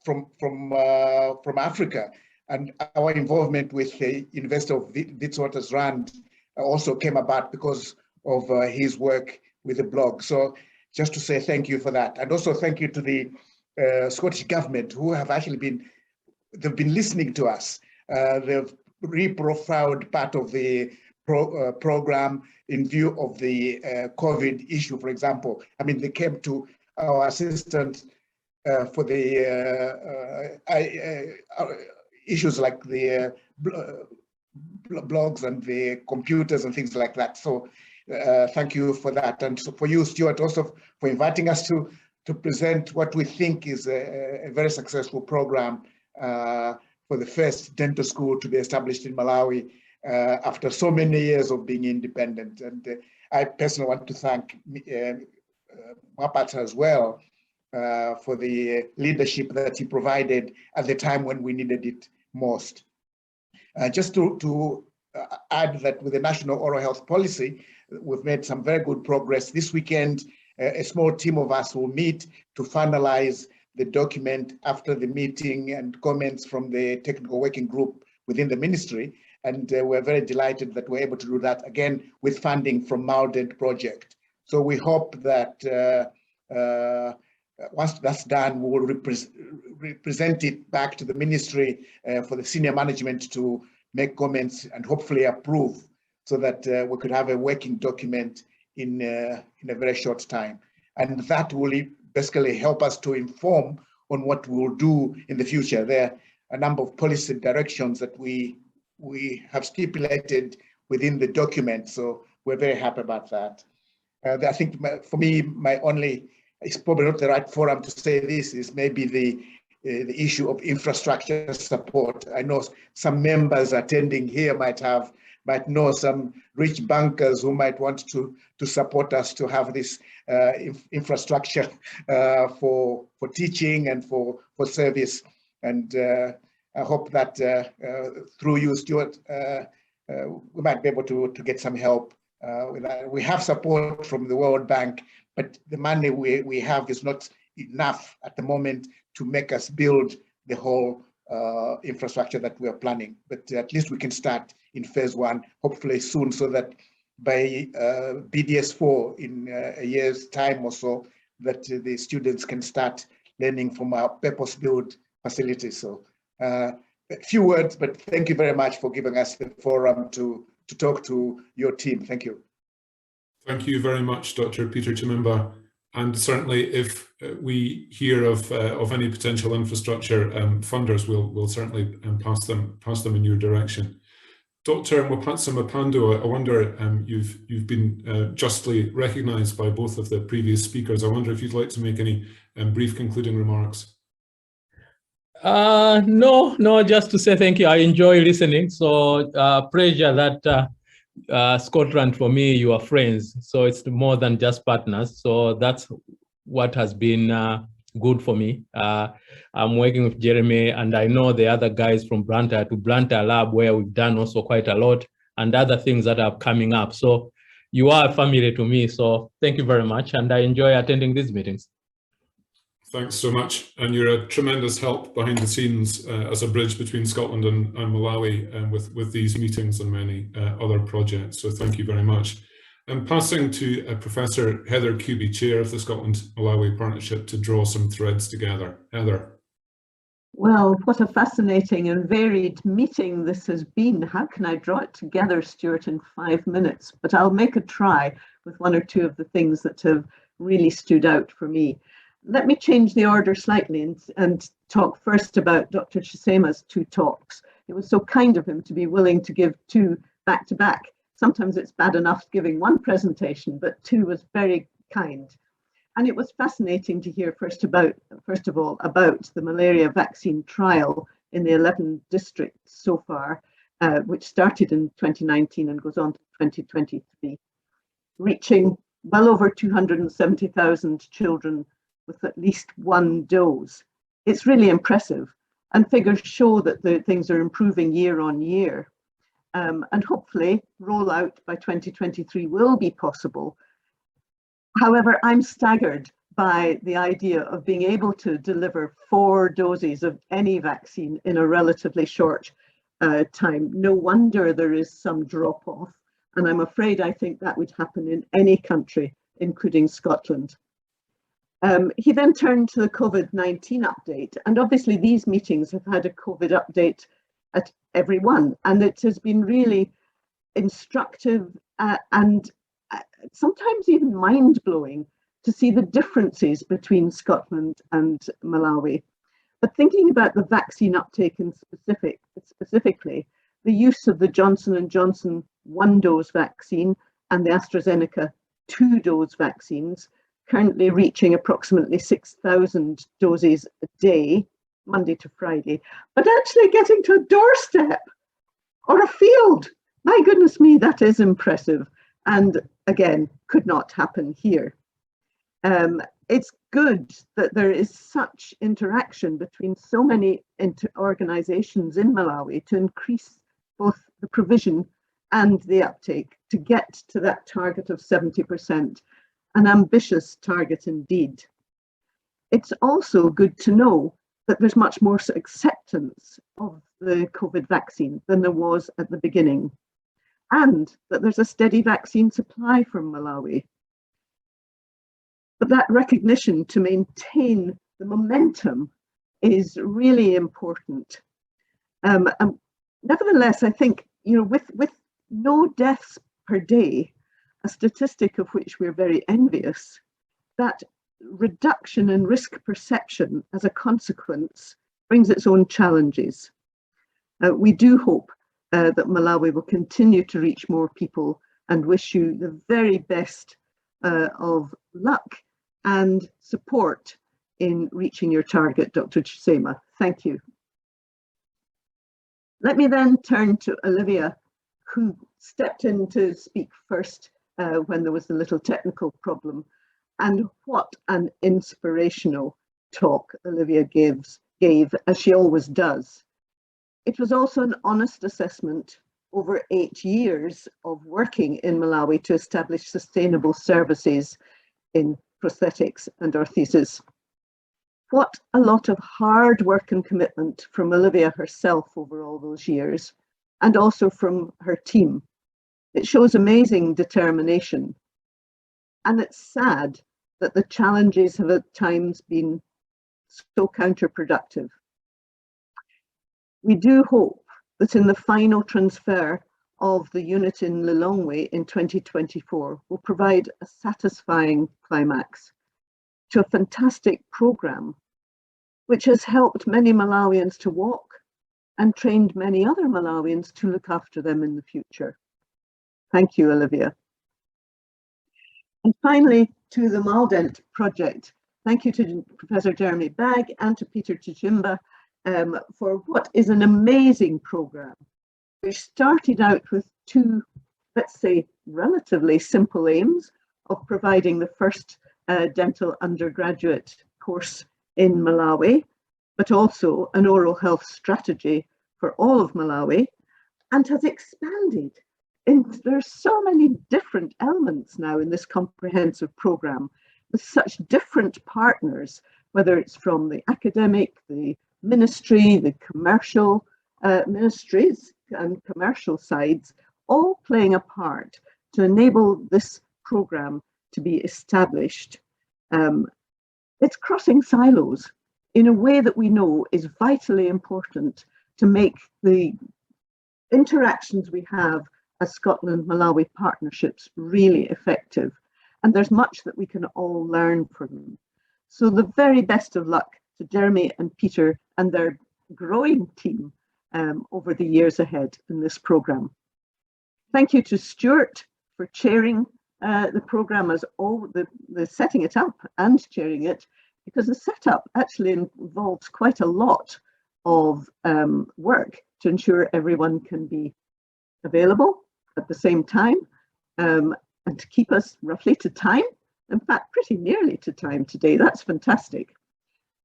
from Africa. And our involvement with the University of Witwatersrand also came about because of his work with the blog. So just to say thank you for that. And also thank you to the Scottish government, who have actually they've been listening to us. They've reprofiled part of the program in view of the COVID issue, for example. I mean, they came to our assistant for the issues like the blogs and the computers and things like that. So thank you for that. And so for you, Stuart, also for inviting us to present what we think is a very successful program for the first dental school to be established in Malawi after so many years of being independent. And I personally want to thank Mwapasa as well for the leadership that he provided at the time when we needed it most. Just to add that with the National Oral Health Policy, we've made some very good progress. This weekend, a small team of us will meet to finalize the document after the meeting and comments from the technical working group within the ministry. And we're very delighted that we're able to do that again with funding from MalDent Project. So we hope that once that's done, we will represent it back to the ministry for the senior management to make comments and hopefully approve, so that we could have a working document in a very short time. And that will basically help us to inform on what we'll do in the future. There are a number of policy directions that we have stipulated within the document, so we're very happy about that. I think for me, it's probably not the right forum to say this, is maybe the issue of infrastructure support. I know some members attending here might know some rich bankers who might want to support us to have this infrastructure for teaching and for service. And I hope that through you, Stuart, we might be able to get some help. We have support from the World Bank, but the money we have is not enough at the moment to make us build the whole infrastructure that we are planning. But at least we can start in phase 1, hopefully soon, so that by BDS4 in a year's time or so, that the students can start learning from our purpose-built facilities. So a few words, but thank you very much for giving us the forum to talk to your team. Thank you. Thank you very much, Dr. Peter Chimimba. And certainly, if we hear of any potential infrastructure funders, we'll certainly pass them in your direction. Dr. Mwapatsa Mapando, I wonder, you've been justly recognised by both of the previous speakers. I wonder if you'd like to make any brief concluding remarks. No, just to say thank you. I enjoy listening. So pleasure that Scotland, for me, you are friends. So it's more than just partners. So that's what has been good for me. I'm working with Jeremy, and I know the other guys from Blantyre to Blantyre Lab, where we've done also quite a lot, and other things that are coming up. So you are a family to me. So thank you very much. And I enjoy attending these meetings. Thanks so much. And you're a tremendous help behind the scenes as a bridge between Scotland and Malawi with these meetings and many other projects. So thank you very much. I'm passing to Professor Heather Kubi, Chair of the Scotland-Malawi Partnership, to draw some threads together. Heather. Well, what a fascinating and varied meeting this has been. How can I draw it together, Stuart, in 5 minutes? But I'll make a try with one or two of the things that have really stood out for me. Let me change the order slightly and talk first about Dr. Chisema's 2 talks. It was so kind of him to be willing to give 2 back-to-back. Sometimes it's bad enough giving 1 presentation, but 2 was very kind. And it was fascinating to hear first of all about the malaria vaccine trial in the 11 districts so far, which started in 2019 and goes on to 2023, reaching well over 270,000 children with at least 1 dose. It's really impressive, and figures show that the things are improving year on year. And hopefully rollout by 2023 will be possible. However, I'm staggered by the idea of being able to deliver 4 doses of any vaccine in a relatively short time. No wonder there is some drop off, and I'm afraid I think that would happen in any country, including Scotland. He then turned to the COVID-19 update, and obviously these meetings have had a COVID update at every one, and it has been really instructive and sometimes even mind-blowing to see the differences between Scotland and Malawi. But thinking about the vaccine uptake in specifically, the use of the Johnson & Johnson 1-dose vaccine and the AstraZeneca 2-dose vaccines, currently reaching approximately 6,000 doses a day, Monday to Friday, but actually getting to a doorstep or a field. My goodness me, that is impressive. And again, could not happen here. It's good that there is such interaction between so many organizations in Malawi to increase both the provision and the uptake to get to that target of 70%, an ambitious target indeed. It's also good to know that there's much more acceptance of the COVID vaccine than there was at the beginning, and that there's a steady vaccine supply from Malawi. But that recognition to maintain the momentum is really important. And nevertheless, I think, with no deaths per day, a statistic of which we're very envious, that reduction in risk perception as a consequence brings its own challenges. We do hope that Malawi will continue to reach more people, and wish you the very best of luck and support in reaching your target, Dr. Chisema. Thank you. Let me then turn to Olivia, who stepped in to speak first when there was a little technical problem. And what an inspirational talk Olivia gave, as she always does. It was also an honest assessment over 8 years of working in Malawi to establish sustainable services in prosthetics and orthesis. What a lot of hard work and commitment from Olivia herself over all those years, and also from her team. It shows amazing determination. And it's sad that the challenges have at times been so counterproductive. We do hope that in the final transfer of the unit in Lilongwe in 2024 will provide a satisfying climax to a fantastic programme which has helped many Malawians to walk and trained many other Malawians to look after them in the future. Thank you, Olivia. And finally, to the MalDent Project. Thank you to Professor Jeremy Bagg and to Peter Tchimba for what is an amazing programme. We started out with two, let's say, relatively simple aims of providing the first dental undergraduate course in Malawi, but also an oral health strategy for all of Malawi, and has expanded. There's so many different elements now in this comprehensive programme with such different partners, whether it's from the academic, the ministry, the commercial ministries and commercial sides, all playing a part to enable this programme to be established. It's crossing silos in a way that we know is vitally important to make the interactions we have as Scotland-Malawi partnerships really effective. And there's much that we can all learn from them. So the very best of luck to Jeremy and Peter and their growing team over the years ahead in this programme. Thank you to Stuart for chairing the programme as all the setting it up and chairing it, because the setup actually involves quite a lot of work to ensure everyone can be available at the same time and to keep us roughly to time. In fact, pretty nearly to time today. That's fantastic.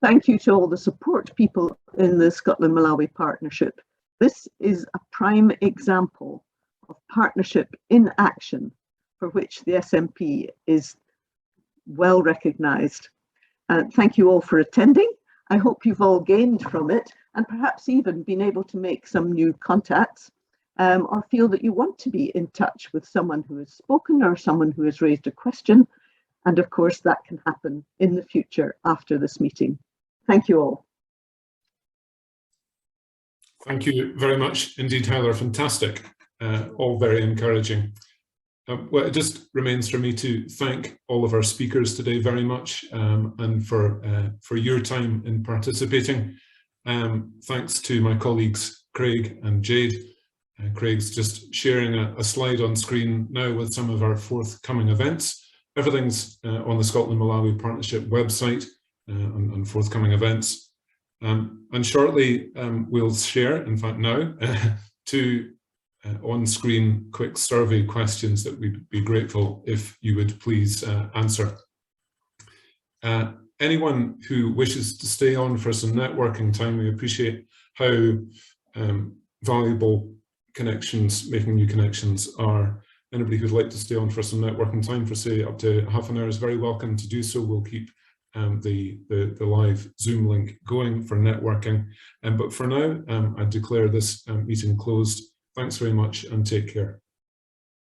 Thank you to all the support people in the Scotland-Malawi partnership. This is a prime example of partnership in action for which the SMP is well recognised. Thank you all for attending. I hope you've all gained from it and perhaps even been able to make some new contacts or feel that you want to be in touch with someone who has spoken or someone who has raised a question. And of course, that can happen in the future after this meeting. Thank you all. Thank you very much indeed, Heather. Fantastic. All very encouraging. Well, it just remains for me to thank all of our speakers today very much and for your time in participating. Thanks to my colleagues Craig and Jade. Craig's just sharing a slide on screen now with some of our forthcoming events. Everything's on the Scotland-Malawi Partnership website and forthcoming events. And shortly we'll share, in fact now, two on-screen quick survey questions that we'd be grateful if you would please answer. Anyone who wishes to stay on for some networking time, we appreciate how valuable connections, making new connections are. Anybody who'd like to stay on for some networking time for say up to half an hour is very welcome to do so. We'll keep the live Zoom link going for networking. But for now, I declare this meeting closed. Thanks very much and take care.